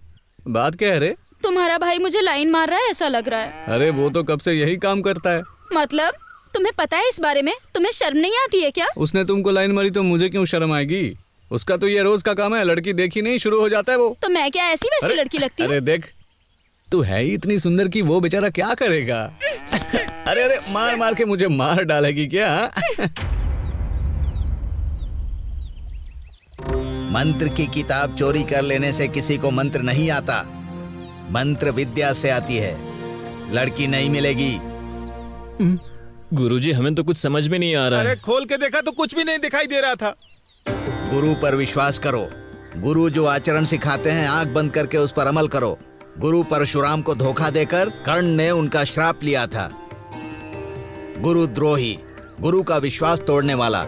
बात क्या है रे? तुम्हारा भाई मुझे लाइन मार रहा है ऐसा लग रहा है। अरे वो तो कब से यही काम करता है। मतलब तुम्हें पता है इस बारे में? तुम्हें शर्म नहीं आती है क्या? उसने तुमको लाइन मारी तो मुझे क्यों शर्म आएगी? उसका तो ये रोज का काम है। लड़की देखी नहीं शुरू हो जाता है वो। तो मैं क्या ऐसी वैसी लड़की लगती हूँ? अरे देख, तू है ही इतनी सुंदर कि वो बेचारा क्या करेगा? अरे अरे, मार मार के मुझे मार डालेगी क्या? मंत्र की किताब चोरी कर लेने से किसी को मंत्र नहीं आता, मंत्र विद्या से आती है। लड़की नहीं मिलेगी। गुरुजी हमें तो कुछ समझ में नहीं आ रहा है। अरे खोल के देखा तो कुछ भी नहीं दिखाई दे रहा था। गुरु पर विश्वास करो। गुरु जो आचरण सिखाते हैं आंख बंद करके उस पर अमल करो। गुरु परशुराम को धोखा देकर कर्ण ने उनका श्राप लिया था। गुरु द्रोही, गुरु का विश्वास तोड़ने वाला,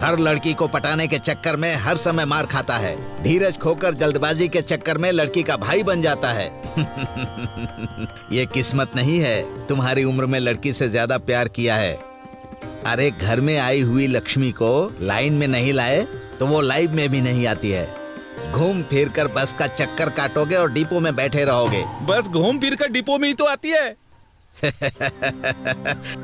हर लड़की को पटाने के चक्कर में हर समय मार खाता है। धीरज खोकर जल्दबाजी के चक्कर में लड़की का भाई बन जाता है। ये किस्मत नहीं है, तुम्हारी उम्र में लड़की से ज्यादा प्यार किया है। अरे घर में आई हुई लक्ष्मी को लाइन में नहीं लाए तो वो लाइव में भी नहीं आती है। घूम फिर कर बस का चक्कर काटोगे और डिपो में बैठे रहोगे। बस घूम फिर कर डिपो में ही तो आती है।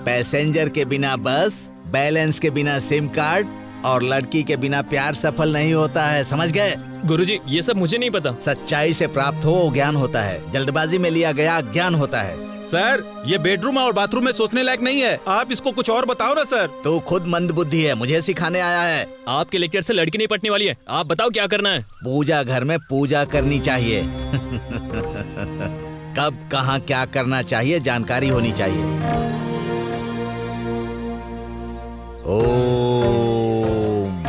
पैसेंजर के बिना बस, बैलेंस के बिना सिम कार्ड और लड़की के बिना प्यार सफल नहीं होता है, समझ गए? गुरुजी ये सब मुझे नहीं पता। सच्चाई से प्राप्त हो ज्ञान होता है, जल्दबाजी में लिया गया ज्ञान होता है। सर ये बेडरूम और बाथरूम में सोचने लायक नहीं है, आप इसको कुछ और बताओ ना सर। तू खुद मंदबुद्धि है, मुझे सिखाने आया है। आपके लेक्चर से लड़की नहीं पटने वाली है, आप बताओ क्या करना है। पूजा घर में पूजा करनी चाहिए। कब कहाँ क्या करना चाहिए जानकारी होनी चाहिए। ओम,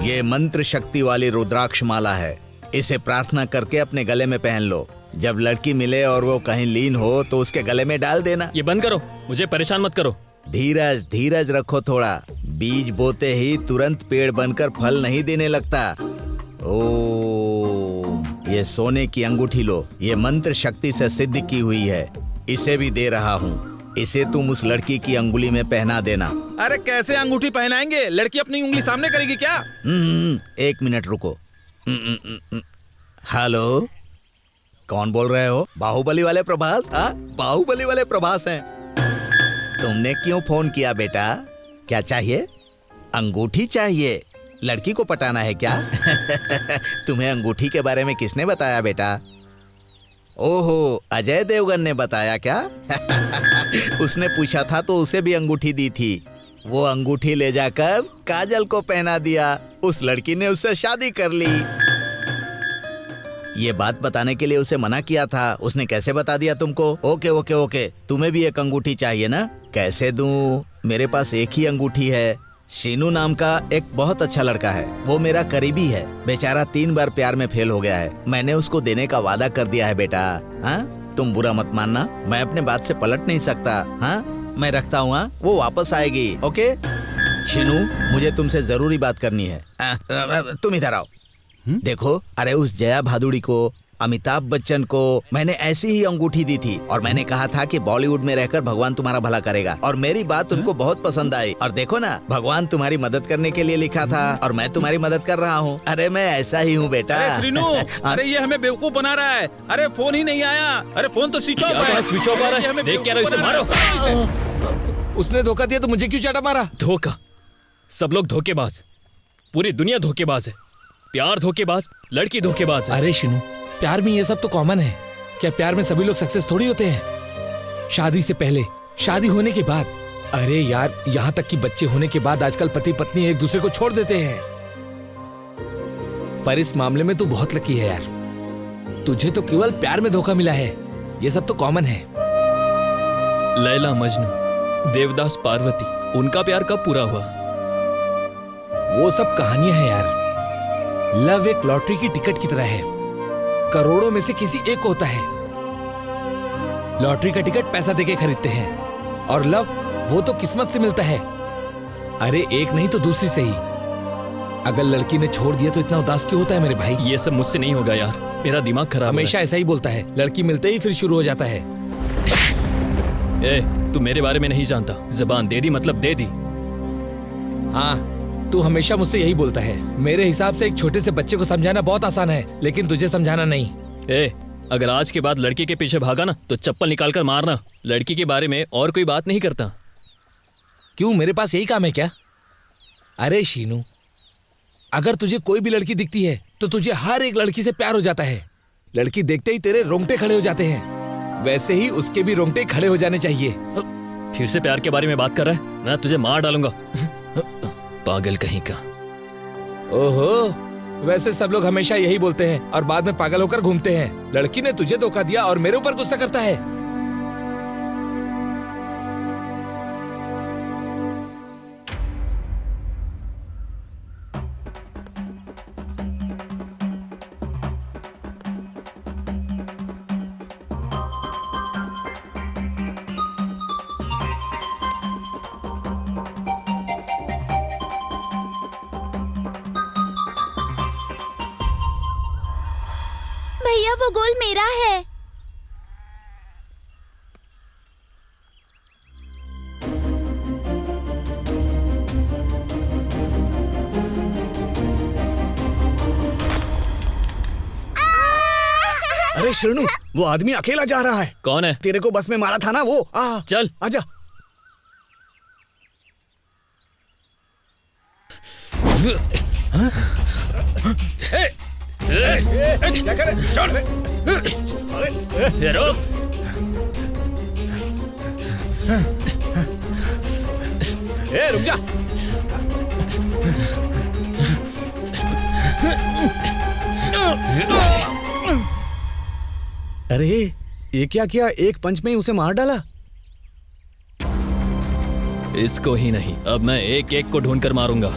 ये मंत्र शक्ति वाली रुद्राक्ष माला है। इसे प्रार्थना करके अपने गले में पहन लो। जब लड़की मिले और वो कहीं लीन हो तो उसके गले में डाल देना। ये बंद करो, मुझे परेशान मत करो। धीरज धीरज रखो थोड़ा। बीज बोते ही तुरंत पेड़ बनकर फल नहीं देने लगता। ओम, ये सोने की अंगूठी लो, ये मंत्र शक्ति से सिद्ध की हुई है। इसे भी दे रहा हूँ, इसे तुम उस लड़की की अंगुली में पहना देना। अरे कैसे अंगूठी पहनाएंगे? लड़की अपनी उंगली सामने करेगी क्या? 1 मिनट रुको। हेलो, कौन बोल रहे हो? बाहुबली वाले प्रभास? बाहुबली वाले प्रभास हैं। तुमने क्यों फोन किया बेटा? क्या चाहिए? अंगूठी चाहिए? लड़की को पटाना है क्या? तुम्हें अंगूठी के बारे में किसने बताया बेटा? ओहो, अजय देवगन ने बताया क्या? उसने पूछा था तो उसे भी अंगूठी दी थी। वो अंगूठी ले जाकर काजल को पहना दिया। उस लड़की ने उससे शादी कर ली। ये बात बताने के लिए उसे मना किया था, उसने कैसे बता दिया तुमको? ओके ओके ओके, तुम्हें भी एक अंगूठी चाहिए ना? कैसे दूं? मेरे पास एक ही अंगूठी है। शीनू नाम का एक बहुत अच्छा लड़का है, वो मेरा करीबी है। बेचारा 3 बार प्यार में फेल हो गया है। मैंने उसको देने का वादा कर दिया है बेटा। हाँ, तुम बुरा मत मानना, मैं अपने बात से पलट नहीं सकता। हाँ, मैं रखता हूँ। वो वापस आएगी। ओके शीनू, मुझे तुमसे जरूरी बात करनी है। तुम इधर आओ। देखो, अरे उस जया भादुड़ी को, अमिताभ बच्चन को मैंने ऐसी ही अंगूठी दी थी और मैंने कहा था कि बॉलीवुड में रहकर भगवान तुम्हारा भला करेगा, और मेरी बात उनको बहुत पसंद आई। और देखो ना, भगवान तुम्हारी मदद करने के लिए लिखा था और मैं तुम्हारी मदद कर रहा हूँ। अरे मैं ऐसा ही हूँ बेटा। अरे श्रीनू, अरे ये हमें बेवकूफ बना रहा है। अरे फोन ही नहीं आया। अरे फोन तो स्विच ऑफ है। स्विच ऑफ आ रहा है, देख क्या रहा है, इसे मारो। उसने धोखा दिया तो मुझे क्यों चाटा मारा? धोखा? सब लोग धोखेबाज, पूरी दुनिया धोखेबाज है। प्यार धोखेबाज, लड़की धोखेबाज है। अरे शिनू, प्यार में ये सब तो कॉमन है। क्या प्यार में सभी लोग सक्सेस थोड़ी होते हैं? शादी से पहले, शादी होने के बाद, अरे यार यहाँ तक कि बच्चे होने के बाद आजकल पति पत्नी एक दूसरे को छोड़ देते हैं। पर इस मामले में तू बहुत लकी है यार, तुझे तो केवल प्यार में धोखा मिला है। ये सब तो कॉमन है। लैला मजनू, देवदास पार्वती, उनका प्यार कब पूरा हुआ? वो सब कहानियां हैं यार। लव एक लॉटरी की टिकट की तरह है, करोड़ों में से किसी एक को होता है। लॉटरी का टिकट पैसा देके खरीदते हैं, और लव वो तो किस्मत से मिलता है। अरे एक नहीं तो दूसरी से ही। अगर लड़की ने छोड़ दिया तो इतना उदास क्यों होता है मेरे भाई? ये सब मुझसे नहीं होगा यार, मेरा दिमाग खराब है। हमेशा ऐसा ही बोलता है, लड़की मिलते ही फिर शुरू हो जाता है। तू मेरे बारे में नहीं जानता, ज़बान दे दी मतलब दे दी। हाँ, तू हमेशा मुझसे यही बोलता है। मेरे हिसाब से एक छोटे से बच्चे को समझाना बहुत आसान है, लेकिन तुझे समझाना नहीं। अगर आज के बाद लड़की के पीछे भागा ना तो चप्पल निकाल कर मारना। लड़की के बारे में और कोई बात नहीं करता। क्यों, मेरे पास यही काम है क्या? अरे शीनू, अगर तुझे कोई भी लड़की दिखती है तो तुझे हर एक लड़की से प्यार हो जाता है। लड़की देखते ही तेरे रोंगटे खड़े हो जाते हैं, वैसे ही उसके भी रोंगटे खड़े हो जाने चाहिए। फिर से प्यार के बारे में बात कर रहा है, मैं तुझे मार डालूंगा। पागल कहीं का। ओहो, वैसे सब लोग हमेशा यही बोलते हैं और बाद में पागल होकर घूमते हैं। लड़की ने तुझे धोखा दिया और मेरे ऊपर गुस्सा करता है। भैया वो गोल मेरा है। अरे श्रीनु, वो आदमी अकेला जा रहा है। कौन है? तेरे को बस में मारा था ना वो। चल आजा। क्या करे? चल। रुक। रुक जा। अरे ये क्या किया? एक पंच में ही उसे मार डाला। इसको ही नहीं, अब मैं एक एक को ढूंढकर मारूंगा।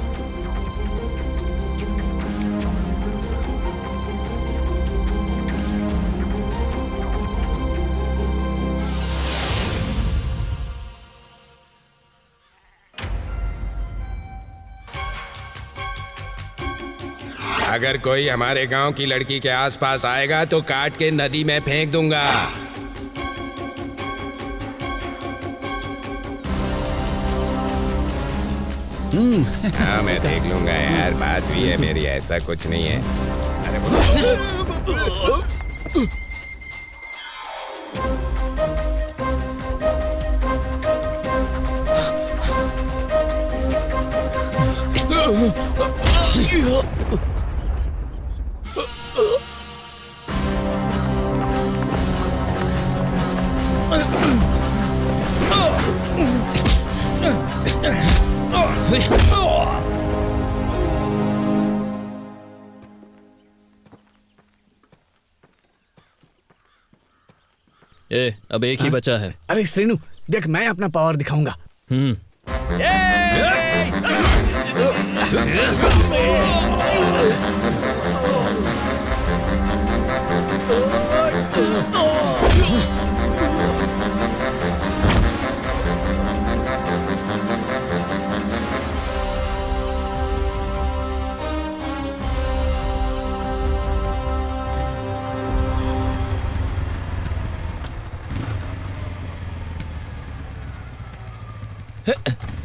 अगर कोई हमारे गांव की लड़की के आसपास आएगा तो काट के नदी में फेंक दूंगा। हाँ मैं देख लूंगा यार, बात भी है मेरी, ऐसा कुछ नहीं है। अब एक ही बचा है। अरे श्रीनु देख, मैं अपना पावर दिखाऊंगा।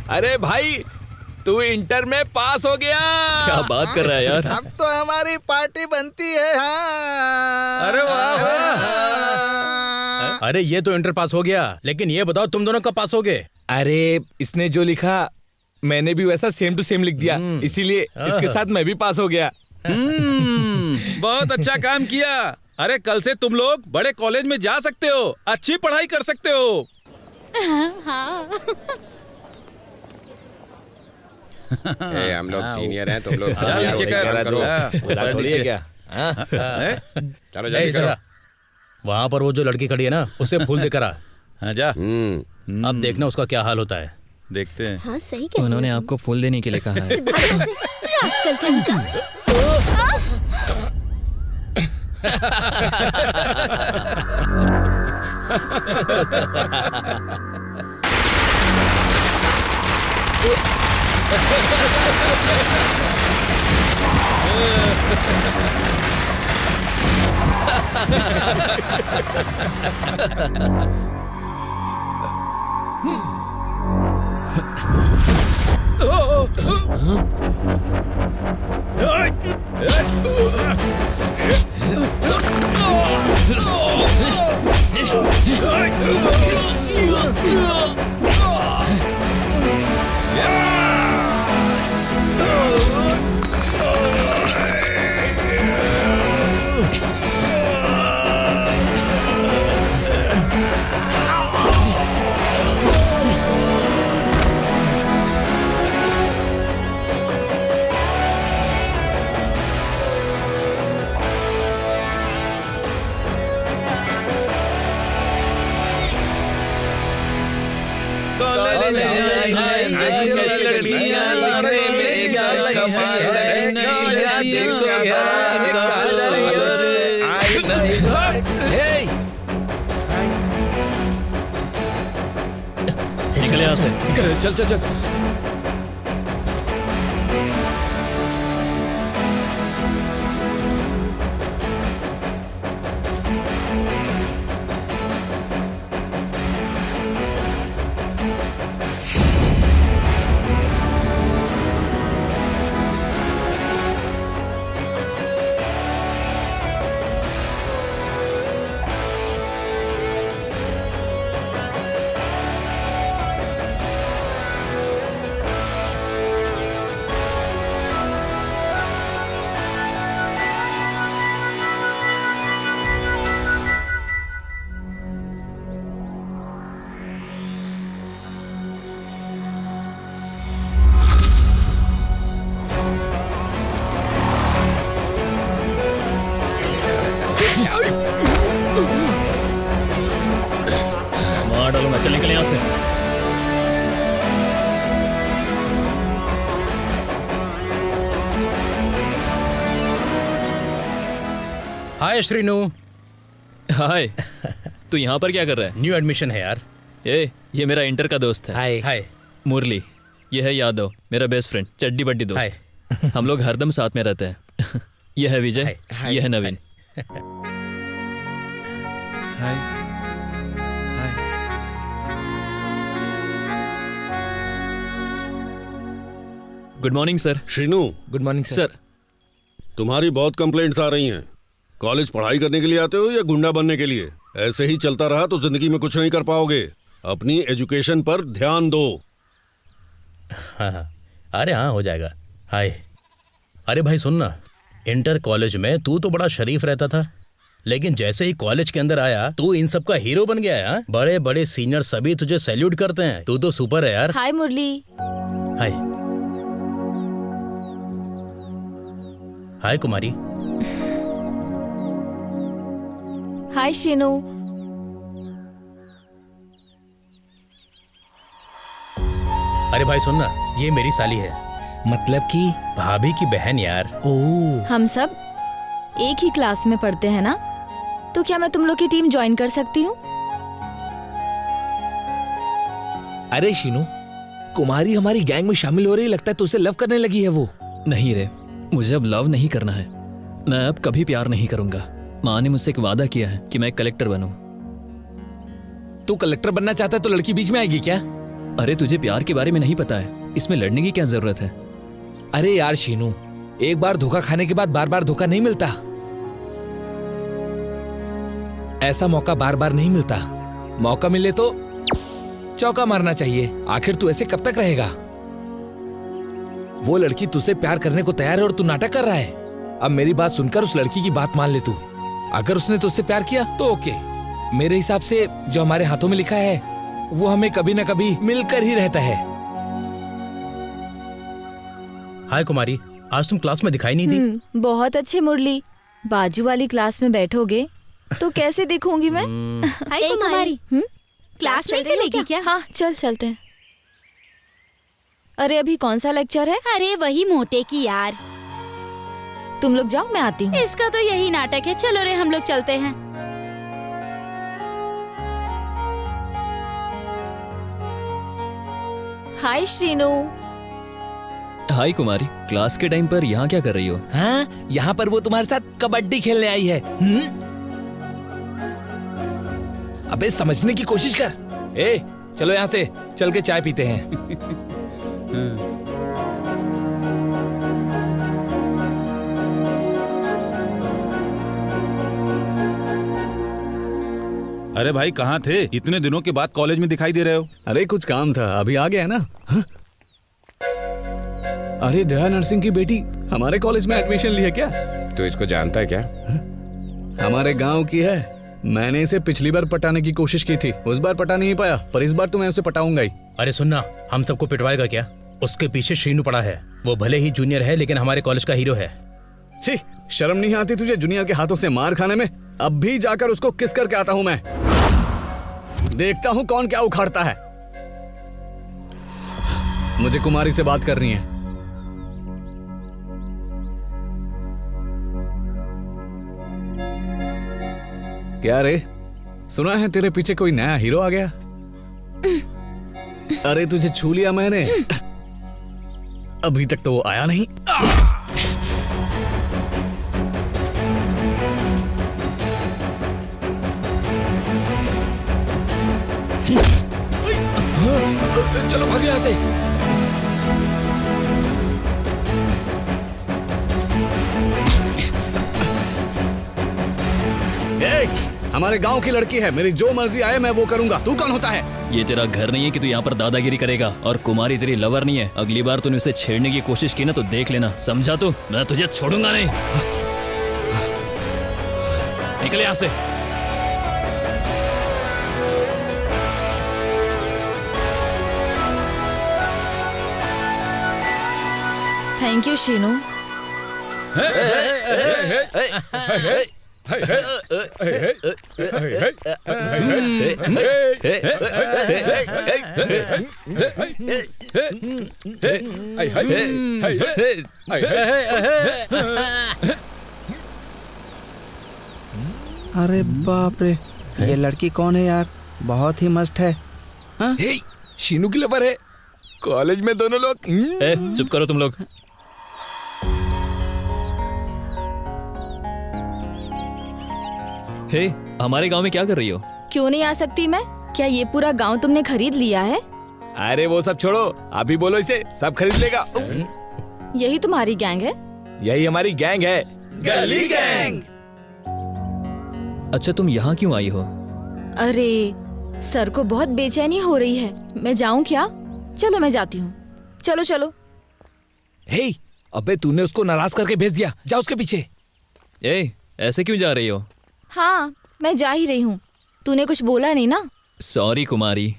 अरे भाई, तू इंटर में पास हो गया। क्या बात कर रहा है यार? अब तो हमारी पार्टी बनती है। हाँ। अरे वाह। अरे ये तो इंटर पास हो गया, लेकिन ये बताओ तुम दोनों कब पास हो गए? अरे इसने जो लिखा मैंने भी वैसा सेम टू सेम लिख दिया, इसीलिए इसके साथ मैं भी पास हो गया। बहुत अच्छा काम किया। अरे कल से तुम लोग बड़े कॉलेज में जा सकते हो, अच्छी पढ़ाई कर सकते हो। हाँ। हम लोग सीनियर हैं, तुम लोग नीचे करो। क्या? चलो जल्दी करो। वहाँ पर वो जो लड़की खड़ी है ना, उसे फूल देकर आ। हाँ जा। अब देखना उसका क्या हाल होता है। देखते हैं। हाँ सही कह। उन्होंने आपको फूल देने के लिए कहा है। रास्कल कहीं का। निकल यहाँ से। चल चल चल। मार डालूंगा, चल निकल यहाँ से। हाय श्रीनू। हाय। तू यहाँ पर क्या कर रहा है? न्यू एडमिशन है यार। ये मेरा इंटर का दोस्त है। हाय हाय। मुरली, ये है यादव, मेरा बेस्ट फ्रेंड, चड्डी बड्डी दोस्त। हम लोग हरदम साथ में रहते हैं। यह है विजय, यह है Naveen. Good morning sir. Srinu. Good morning sir. तुम्हारी बहुत कंप्लेंट्स आ रही हैं। कॉलेज पढ़ाई करने के लिए आते हो या गुंडा बनने के लिए? ऐसे ही चलता रहा तो जिंदगी में कुछ नहीं कर पाओगे। अपनी एजुकेशन पर ध्यान दो। हाँ, अरे हाँ, हो जाएगा। हाय। अरे भाई सुन ना, इंटर कॉलेज में तू तो बड़ा शरीफ रहता था, लेकिन जैसे ही कॉलेज के अंदर आया तू इन सब का हीरो बन गया है। बड़े बड़े सीनियर सभी तुझे सैल्यूट करते हैं। तू तो सुपर है यार। हाय मुरली। हाय। हाय कुमारी। हाय शीनू। अरे भाई सुन ना, ये मेरी साली है। मतलब कि भाभी की बहन यार। ओह। हम सब एक ही क्लास में पढ़ते हैं ना, तो क्या मैं तुम लोग की टीम ज्वाइन कर सकती हूँ? अरे शीनू, कुमारी हमारी गैंग में शामिल हो रही, लगता है तुझसे लव करने लगी है वो। नहीं रे, मुझे अब लव नहीं करना है। मैं अब कभी प्यार नहीं करूंगा। माँ ने मुझसे एक वादा किया है कि मैं कलेक्टर बनूं। तू कलेक्टर बनना चाहता है तो लड़की बीच में आएगी क्या? अरे तुझे प्यार के बारे में नहीं पता है, इसमें लड़ने की क्या जरूरत है? अरे यार शीनू, एक बार धोखा खाने के बाद बार बार धोखा नहीं मिलता। ऐसा मौका बार बार नहीं मिलता। मौका मिले तो चौका मारना चाहिए। आखिर तू ऐसे कब तक रहेगा? वो लड़की तुझसे प्यार करने को तैयार है और तू नाटक कर रहा है। अब मेरी बात सुनकर उस लड़की की बात मान ले तू। अगर उसने तुझसे प्यार किया तो ओके। मेरे हिसाब से जो हमारे हाथों में लिखा है वो हमें कभी न कभी मिलकर ही रहता है। हाय कुमारी, आज तुम क्लास में दिखाई नहीं दी। बहुत अच्छे मुरली। बाजू वाली क्लास में बैठोगे तो कैसे दिखूंगी मैं? हाय कुमारी। क्लास नहीं चलेगी क्या? हाँ चल चलते हैं। अरे अभी कौन सा लेक्चर है? अरे वही मोटे की यार। तुम लोग जाओ, मैं आती हूँ। इसका तो यही नाटक है। चलो रे, हम लोग चलते हैं। हाय श्रीनू। हाय कुमारी, क्लास के टाइम पर यहाँ क्या कर रही हो? हाँ, यहाँ पर वो तुम्हारे साथ कबड्डी खेलने आई है। अबे समझने की कोशिश कर। ए, चलो यहाँ से चल के चाय पीते हैं। अरे भाई कहाँ थे? इतने दिनों के बाद कॉलेज में दिखाई दे रहे हो। अरे कुछ काम था, अभी आ गया ना। हाँ? अरे दया नर्सिंग की बेटी हमारे कॉलेज में एडमिशन लिया क्या? तो इसको जानता है क्या? हमारे गांव की है। मैंने इसे पिछली बार पटाने की कोशिश की थी, उस बार पटा नहीं पाया, पर इस बार तो मैं उसे पटाऊंगा ही। अरे सुनना, हम सबको पिटवाएगा क्या? उसके पीछे श्रीनू पड़ा है। वो भले ही जूनियर है लेकिन हमारे कॉलेज का हीरो है। छी, शर्म नहीं आती तुझे जूनियर के हाथों से मार खाने में? अब भी जाकर उसको किस करके आता हूं मैं। देखता हूं कौन क्या उखाड़ता है। मुझे कुमारी से बात करनी है। क्या रे, सुना है तेरे पीछे कोई नया हीरो आ गया? अरे तुझे छू लिया मैंने, अभी तक तो वो आया नहीं। चलो भागो यहाँ से। हमारे गांव की लड़की है, मेरी जो मर्जी आए मैं वो करूंगा। तू कौन होता है? ये तेरा घर नहीं है कि तू यहाँ पर दादागिरी करेगा। और कुमारी तेरी लवर नहीं है। अगली बार तूने उसे छेड़ने की कोशिश की ना तो देख लेना, समझा? तू, मैं तुझे छोड़ूंगा नहीं। निकले यहाँ से। Thank you Sheenu. अरे बाप रे, ये लड़की कौन है यार? बहुत ही मस्त है। शीनू की लवर है। कॉलेज में दोनों लोग। चुप करो तुम लोग। हे, हमारे गांव में क्या कर रही हो? क्यों नहीं आ सकती मैं? क्या ये पूरा गांव तुमने खरीद लिया है? अरे वो सब छोड़ो, अभी बोलो इसे, सब खरीद लेगा। यही तुम्हारी गैंग है? यही हमारी गैंग है, गली गैंग। अच्छा, तुम यहाँ क्यों आई हो? अरे सर को बहुत बेचैनी हो रही है। मैं जाऊँ क्या? चलो मैं जाती हूँ। चलो चलो। हे, अबे तूने उसको नाराज करके भेज दिया, जा उसके पीछे। ऐसे क्यों जा रही हो? हाँ, मैं जा ही रही हूँ। तूने कुछ बोला नहीं ना? Sorry Kumari.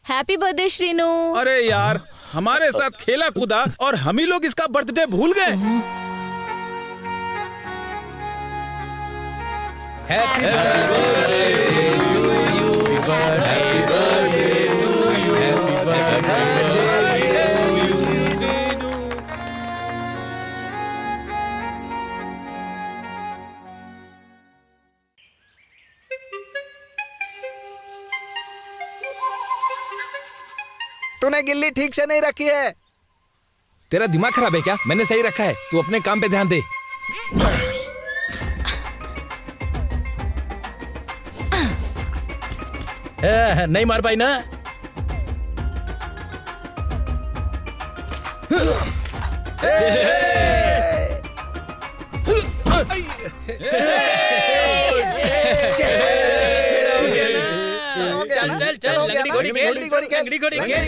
Happy birthday Srinu. अरे यार, हमारे साथ खेला कूदा और हम ही लोग इसका बर्थडे भूल गए। Happy birthday to you, happy birthday to you, happy birthday to you. तूने गिल्ली ठीक से नहीं रखी है। तेरा दिमाग खराब है क्या? मैंने सही रखा है, तू अपने काम पे ध्यान दे। नहीं मार पाई ना? चल चल लंगड़ी घोड़ी खेल, लंगड़ी घोड़ी खेल,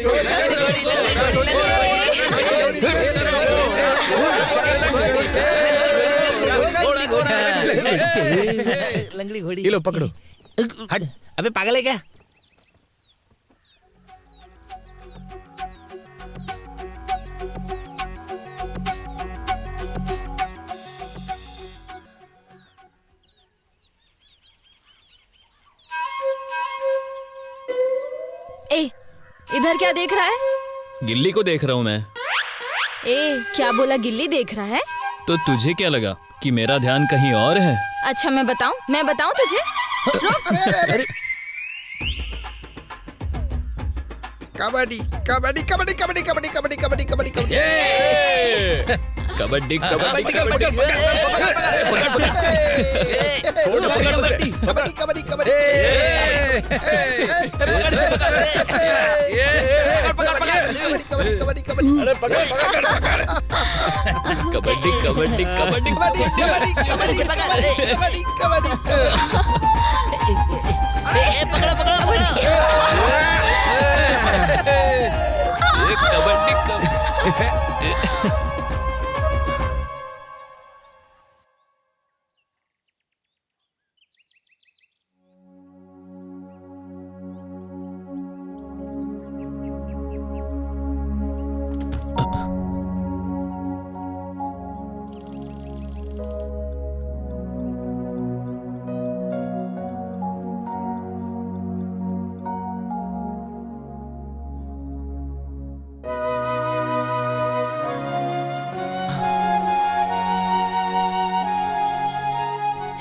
लंगड़ी घोड़ी। ये लो पकड़ो। हट, अबे पागल है क्या? ए, इधर क्या देख रहा है? गिल्ली को देख रहा हूँ मैं। ए, क्या बोला? गिल्ली देख रहा है? तो तुझे क्या लगा कि मेरा ध्यान कहीं और है? अच्छा मैं बताऊं तुझे? अरे कबड्डी कबड्डी कबड्डी कबड्डी कबड्डी कबड्डी कबड्डी कबड्डी कबड्डी कबड्डी कबड्डी कबड्डी कबड्डी कबड्डी कबड्डी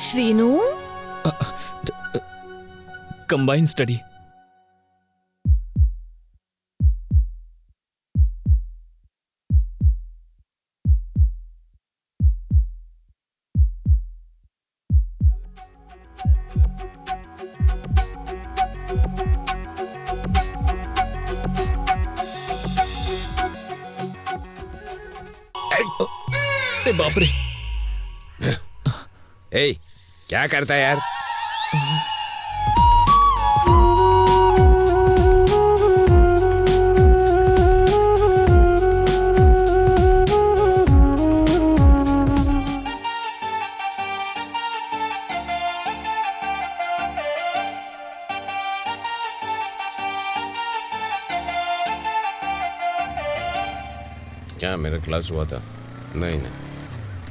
श्रीनू, कंबाइन स्टडी। बाप रे। ए, क्या करता है यार? क्या मेरा क्लास हुआ था? नहीं नहीं,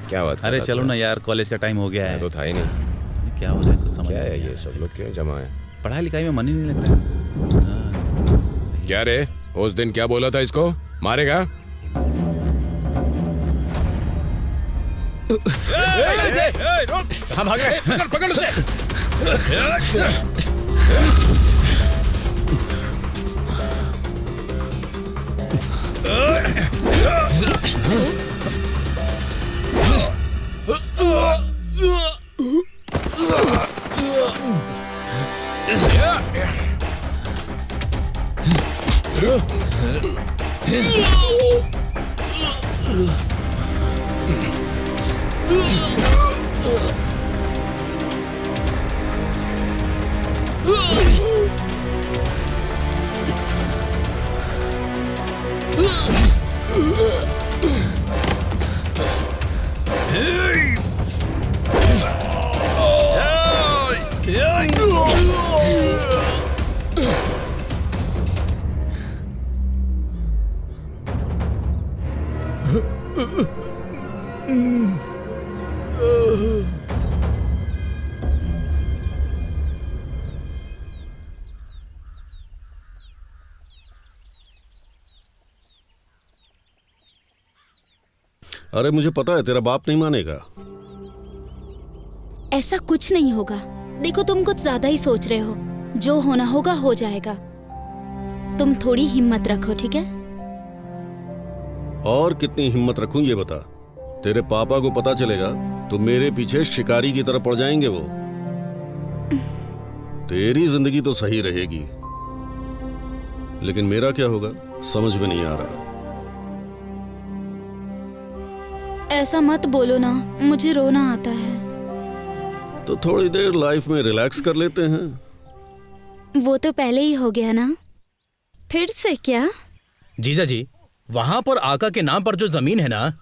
क्या हुआ था? अरे चलो ना यार, कॉलेज का टाइम हो गया है। तो था ही नहीं। क्या हो रहा है कुछ समझ क्या है ये सब लोग क्यों जमा है? पढ़ाई लिखाई में मन ही नहीं लग रहा है। क्या रे, उस दिन क्या बोला था इसको मारेगा? कहाँ भाग रहे? पकड़ उसे। अरे मुझे पता है तेरा बाप नहीं मानेगा। ऐसा कुछ नहीं होगा। देखो तुम कुछ ज्यादा ही सोच रहे हो। जो होना होगा हो जाएगा। तुम थोड़ी हिम्मत रखो, ठीक है? और कितनी हिम्मत रखूं ये बता। तेरे पापा को पता चलेगा तो मेरे पीछे शिकारी की तरह पड़ जाएंगे वो। तेरी जिंदगी तो सही रहेगी, लेकिन मेरा क्या होगा समझ में नहीं आ रहा। ऐसा मत बोलो ना, मुझे रोना आता है। तो थोड़ी देर लाइफ में रिलैक्स कर लेते हैं। वो तो पहले ही हो गया ना, फिर से क्या? जीजा जी, वहां पर आका के नाम पर जो जमीन है ना,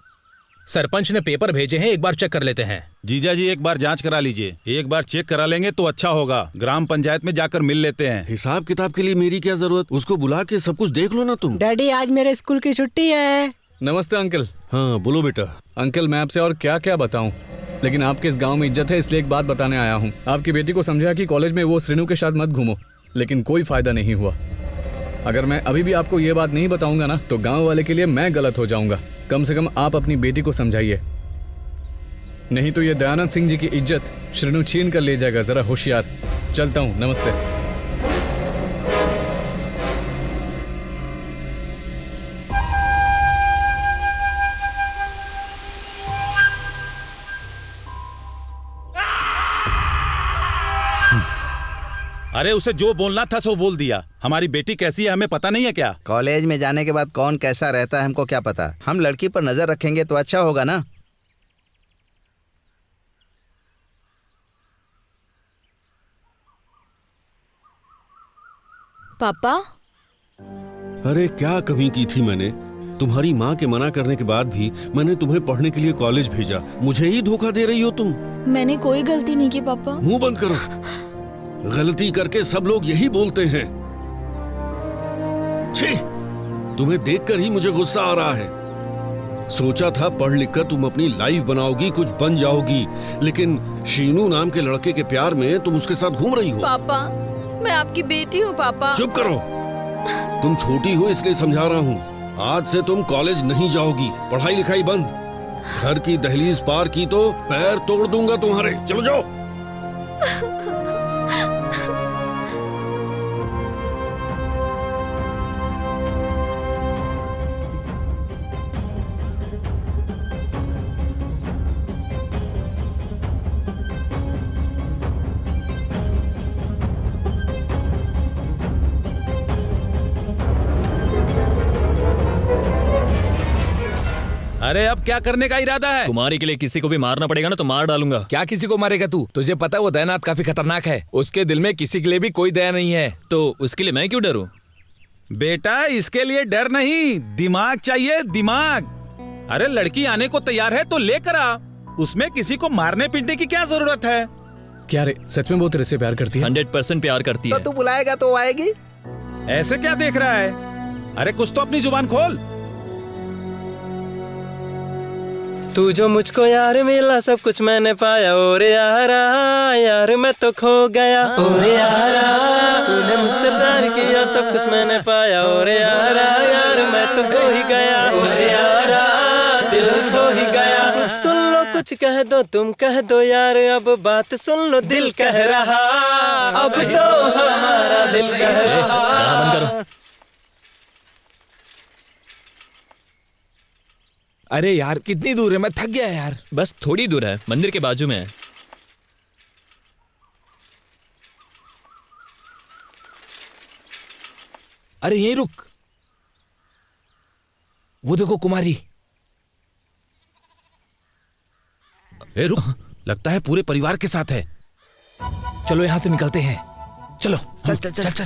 सरपंच ने पेपर भेजे हैं, एक बार चेक कर लेते हैं। जीजा जी एक बार जांच करा लीजिए। एक बार चेक करा लेंगे तो अच्छा होगा। ग्राम पंचायत में जाकर मिल लेते हैं। हिसाब किताब के लिए मेरी क्या जरूरत? उसको बुला के सब कुछ देख लो ना तुम। डैडी आज मेरे स्कूल की छुट्टी है। नमस्ते अंकल। हाँ बोलो बेटा। अंकल मैं आपसे और क्या क्या बताऊं, लेकिन आपके इस गांव में इज्जत है इसलिए एक बात बताने आया हूं। आपकी बेटी को समझाया कि कॉलेज में वो श्रीनु के साथ मत घूमो, लेकिन कोई फायदा नहीं हुआ। अगर मैं अभी भी आपको ये बात नहीं बताऊंगा ना तो गांव वाले के लिए मैं गलत हो जाऊंगा। कम से कम आप अपनी बेटी को समझाइए, नहीं तो ये दयानंद सिंह जी की इज्जत श्रीनु छीन कर ले जाएगा। जरा होशियार। चलता हूँ, नमस्ते। अरे उसे जो बोलना था सो बोल दिया। हमारी बेटी कैसी है हमें पता नहीं है क्या? कॉलेज में जाने के बाद कौन कैसा रहता है हमको क्या पता। हम लड़की पर नजर रखेंगे तो अच्छा होगा ना। पापा। अरे क्या कमी की थी मैंने? तुम्हारी माँ के मना करने के बाद भी मैंने तुम्हें पढ़ने के लिए कॉलेज भेजा। मुझे ही धोखा दे रही हो तुम। मैंने कोई गलती नहीं की पापा। मुंह बंद करो। गलती करके सब लोग यही बोलते हैं। छी, तुम्हें देखकर ही मुझे गुस्सा आ रहा है। सोचा था पढ़ लिख कर तुम अपनी लाइफ बनाओगी, कुछ बन जाओगी, लेकिन शीनू नाम के लड़के के प्यार में तुम उसके साथ घूम रही हो। पापा मैं आपकी बेटी हूँ पापा। चुप करो। तुम छोटी हो इसलिए समझा रहा हूँ। आज से तुम कॉलेज नहीं जाओगी, पढ़ाई लिखाई बंद। घर की दहलीज पार की तो पैर तोड़ दूंगा तुम्हारे। चलो जाओ। अरे अब क्या करने का इरादा है? कुमारी के लिए किसी को भी मारना पड़ेगा ना तो मार डालूंगा। क्या किसी को मारेगा तू? तुझे पता है वो दयानाथ काफी खतरनाक है, उसके दिल में किसी के लिए भी कोई दया नहीं है। तो उसके लिए मैं क्यों डरूं? बेटा इसके लिए डर नहीं, दिमाग चाहिए, दिमाग। अरे लड़की आने को तैयार है तो लेकर आ, उसमें किसी को मारने पीटने की क्या जरूरत है? क्या रे, सच में वो तेरे से प्यार करती है? 100% प्यार करती है। तो तू बुलाएगा तो आएगी। ऐसे क्या देख रहा है? अरे कुछ तो अपनी जुबान खोल। तू जो मुझको यार मिला सब कुछ मैंने पाया, और यारा यार मैं तो खो गया। और यारा तूने मुझसे प्यार किया, सब कुछ मैंने पाया, और यारा यार मैं तो खो ही गया। और यारा दिल खो ही गया। कुछ सुन लो, कुछ कह दो, तुम कह दो यार, अब बात सुन लो, दिल कह रहा, अब तो हमारा दिल कह रहा। अरे यार कितनी दूर है, मैं थक गया यार। बस थोड़ी दूर है, मंदिर के बाजू में है। अरे यहीं रुक, वो देखो कुमारी। ए रुक, लगता है पूरे परिवार के साथ है। चलो यहां से निकलते हैं, चलो चल चल चल, चल।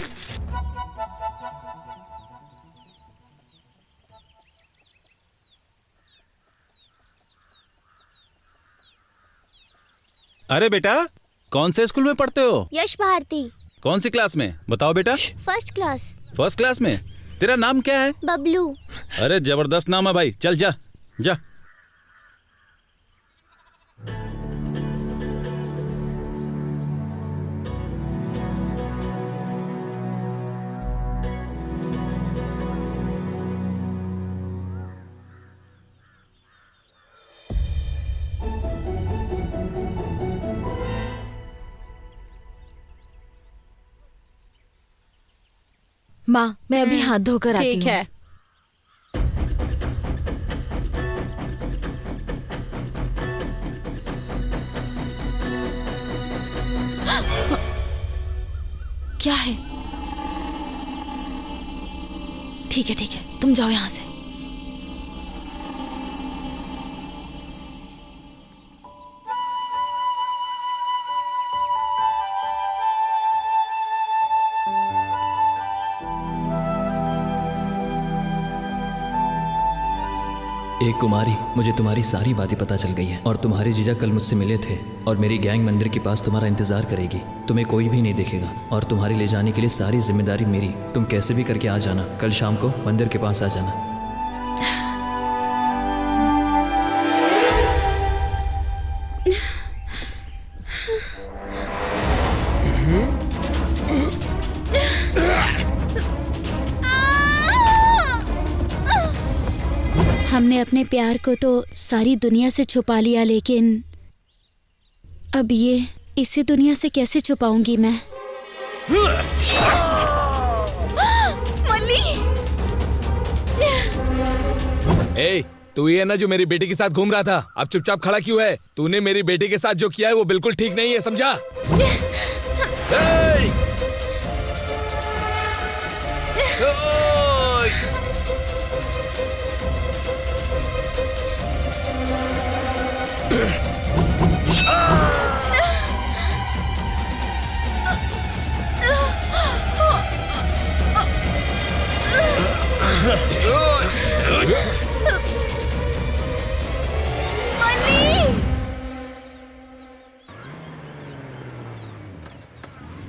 अरे बेटा, कौन से स्कूल में पढ़ते हो? यश भारती। कौन सी क्लास में बताओ बेटा? First class. फर्स्ट क्लास में? तेरा नाम क्या है? बबलू। अरे जबरदस्त नाम है भाई, चल जा जा। माँ मैं अभी हाथ धोकर आती हूँ। ठीक है। क्या है? ठीक है, तुम जाओ यहाँ से। एक कुमारी, मुझे तुम्हारी सारी बातें पता चल गई हैं और तुम्हारे जीजा कल मुझसे मिले थे और मेरी गैंग मंदिर के पास तुम्हारा इंतजार करेगी। तुम्हें कोई भी नहीं देखेगा और तुम्हारे ले जाने के लिए सारी जिम्मेदारी मेरी। तुम कैसे भी करके आ जाना, कल शाम को मंदिर के पास आ जाना। हमने अपने प्यार को तो सारी दुनिया से छुपा लिया, लेकिन अब ये इसी दुनिया से कैसे छुपाऊंगी मैं? मल्ली! ए, तू ये है ना जो मेरी बेटी के साथ घूम रहा था? अब चुपचाप खड़ा क्यों है? तूने मेरी बेटी के साथ जो किया है वो बिल्कुल ठीक नहीं है, समझा?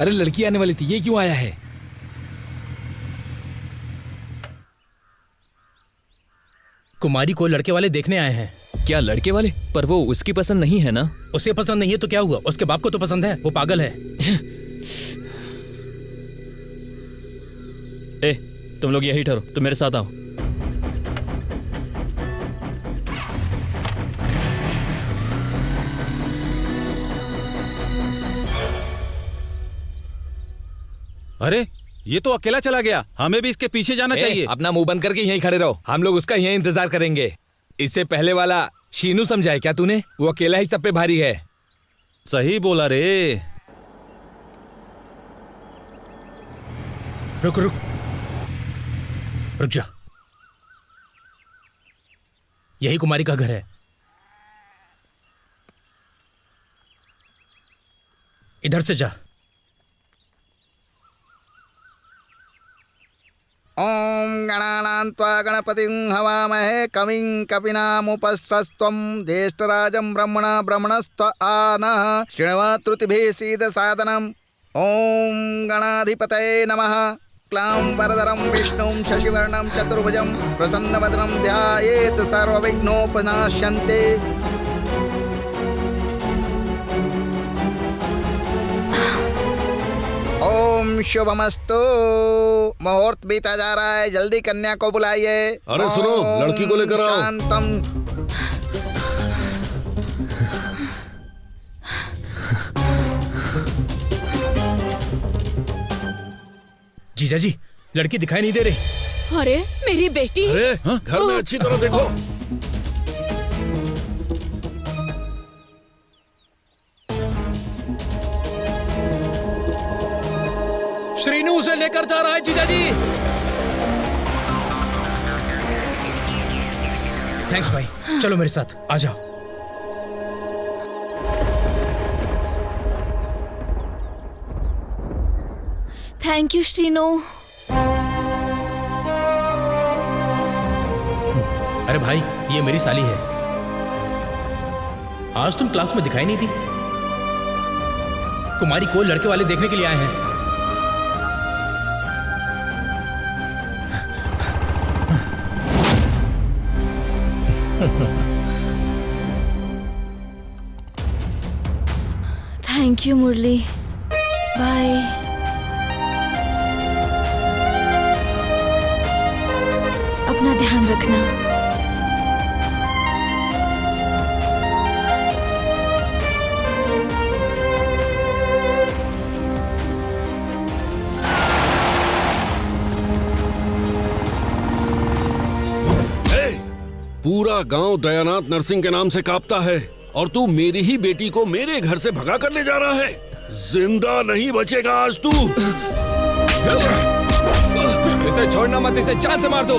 अरे लड़की आने वाली थी, ये क्यों आया है? कुमारी को लड़के वाले देखने आए हैं। क्या लड़के वाले? पर वो उसकी पसंद नहीं है ना? उसे पसंद नहीं है तो क्या हुआ? उसके बाप को तो पसंद है, वो पागल है। ए, तुम लोग यही ठहरो, तुम मेरे साथ आओ। अरे ये तो अकेला चला गया, हमें भी इसके पीछे जाना चाहिए। अपना मुंह बंद करके यहीं खड़े रहो, हम लोग उसका यहीं इंतजार करेंगे। इससे पहले वाला शीनू समझा है क्या तूने? वो अकेला ही सब पे भारी है। सही बोला रे। रुक रुक रुक जा। यही कुमारी का घर है। इधर से जा। ओम गणानां त्वा गणपतिं हवामहे कविं कपिनामुपस्रस्त्वं ज्येष्ठराजं ब्रह्मणा ब्रह्मणस्त्वआनः शृण्वतृतिभिः सीदसादनम्। ओम गणाधिपतये नमः। क्लां वरदरं विष्णुं शशिवर्णं चतुर्भुजं प्रसन्नवदनं ध्यायेत् सर्वविघ्नोपनाश्यन्ते। ओम शुभमस्तु। मुहूर्त बीता जा रहा है, जल्दी कन्या को बुलाइए। अरे सुनो, लड़की को लेकर आओ। शांतम। जीजा जी, लड़की दिखाई नहीं दे रही। अरे मेरी बेटी। अरे घर में अच्छी तरह देखो। श्रीनू उसे लेकर जा रहा है जीजा जी। थैंक्स भाई, चलो मेरे साथ आ जाओ। Thank you Srinu. अरे भाई, ये मेरी साली है। आज तुम क्लास में दिखाई नहीं थी। कुमारी को लड़के वाले देखने के लिए आए हैं। Thank you Murali. बाय। अपना ध्यान रखना। पूरा गांव दयानाथ नरसिंह के नाम से कांपता है और तू मेरी ही बेटी को मेरे घर से भगा कर ले जा रहा है। जिंदा नहीं बचेगा आज तू। इसे छोड़ना मत, इसे जान से मार दो।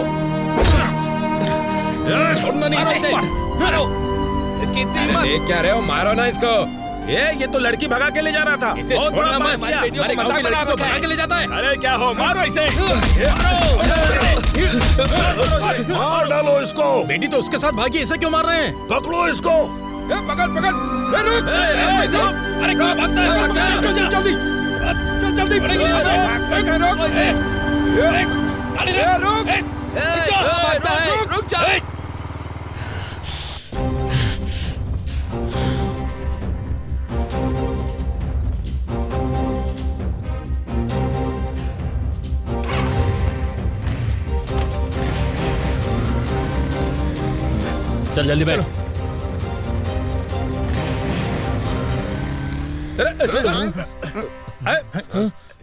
छोड़ना नहीं इसे। मारो। इसकी इतनी हिम्मत। देख क्या रहे हो, मारो ना इसको। ये तो लड़की भगा के ले जा रहा था। इसे छोड़ना मत, हमारी बेटियों को मजाक बना के भगा के ले जाता है। अरे क्या हो, मारो इसे। मार डालो इसको। बेटी तो उसके साथ भागी, इसे क्यों मार रहे हैं? पकड़ो इसको। पकड़ पकड़। अरे कहाँ भागता है? जल्दी जल्दी जल्दी। रुक जा। चल जल्दी बैठ।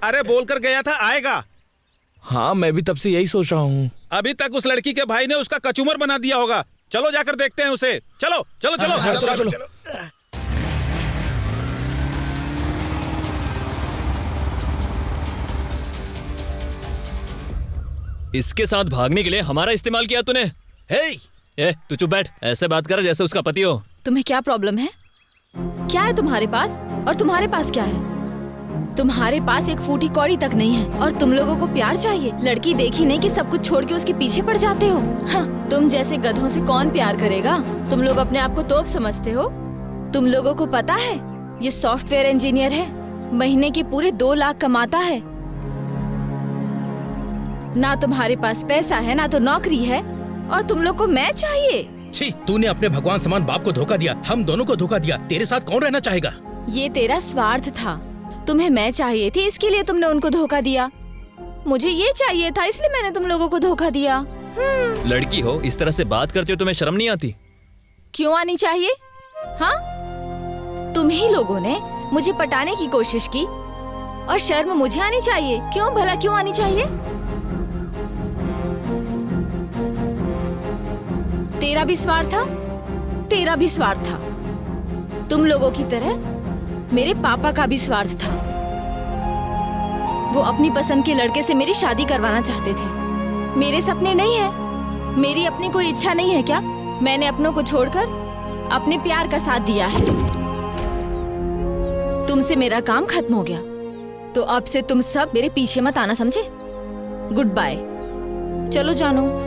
अरे बोलकर गया था आएगा। हाँ, मैं भी तब से यही सोच रहा हूँ। अभी तक उस लड़की के भाई ने उसका कचूमर बना दिया होगा। चलो जाकर देखते हैं उसे। चलो चलो चलो चलो, चलो, चलो। इसके साथ भागने के लिए हमारा इस्तेमाल किया तूने। ए, तू चुप बैठ। ऐसे बात कर जैसे उसका पति हो। तुम्हें क्या प्रॉब्लम है? क्या है तुम्हारे पास और तुम्हारे पास क्या है? तुम्हारे पास एक फूटी कौड़ी तक नहीं है और तुम लोगों को प्यार चाहिए। लड़की देखी नहीं कि सब कुछ छोड़ के उसके पीछे पड़ जाते हो। हाँ, तुम जैसे गधों से कौन प्यार करेगा? तुम लोग अपने आप को तोप समझते हो। तुम लोगों को पता है ये सॉफ्टवेयर इंजीनियर है, महीने के पूरे 2 लाख कमाता है। ना तुम्हारे पास पैसा है ना तो नौकरी है और तुम लोग को मैं चाहिए। छी, तूने अपने भगवान समान बाप को धोखा दिया, हम दोनों को धोखा दिया। तेरे साथ कौन रहना चाहेगा? ये तेरा स्वार्थ था। तुम्हें मैं चाहिए थी इसके लिए तुमने उनको धोखा दिया। मुझे ये चाहिए था इसलिए मैंने तुम लोगों को धोखा दिया। लड़की हो, इस तरह से बात करते हो, तुम्हें शर्म नहीं आती? क्यों आनी चाहिए? हाँ, तुम ही लोगों ने मुझे पटाने की कोशिश की और शर्म मुझे आनी चाहिए। क्यों भला, क्यों आनी चाहिए? तेरा भी स्वार्थ था, तेरा भी स्वार्थ था। तुम लोगों की तरह मेरे पापा का भी स्वार्थ था। वो अपनी पसंद के लड़के से मेरी शादी करवाना चाहते थे। मेरे सपने नहीं है, मेरी अपनी कोई इच्छा नहीं है क्या? मैंने अपनों को छोड़कर अपने प्यार का साथ दिया है। तुमसे मेरा काम खत्म हो गया, तो अब से तुम सब मेरे पीछे मत आना, समझे? Goodbye. चलो जानो।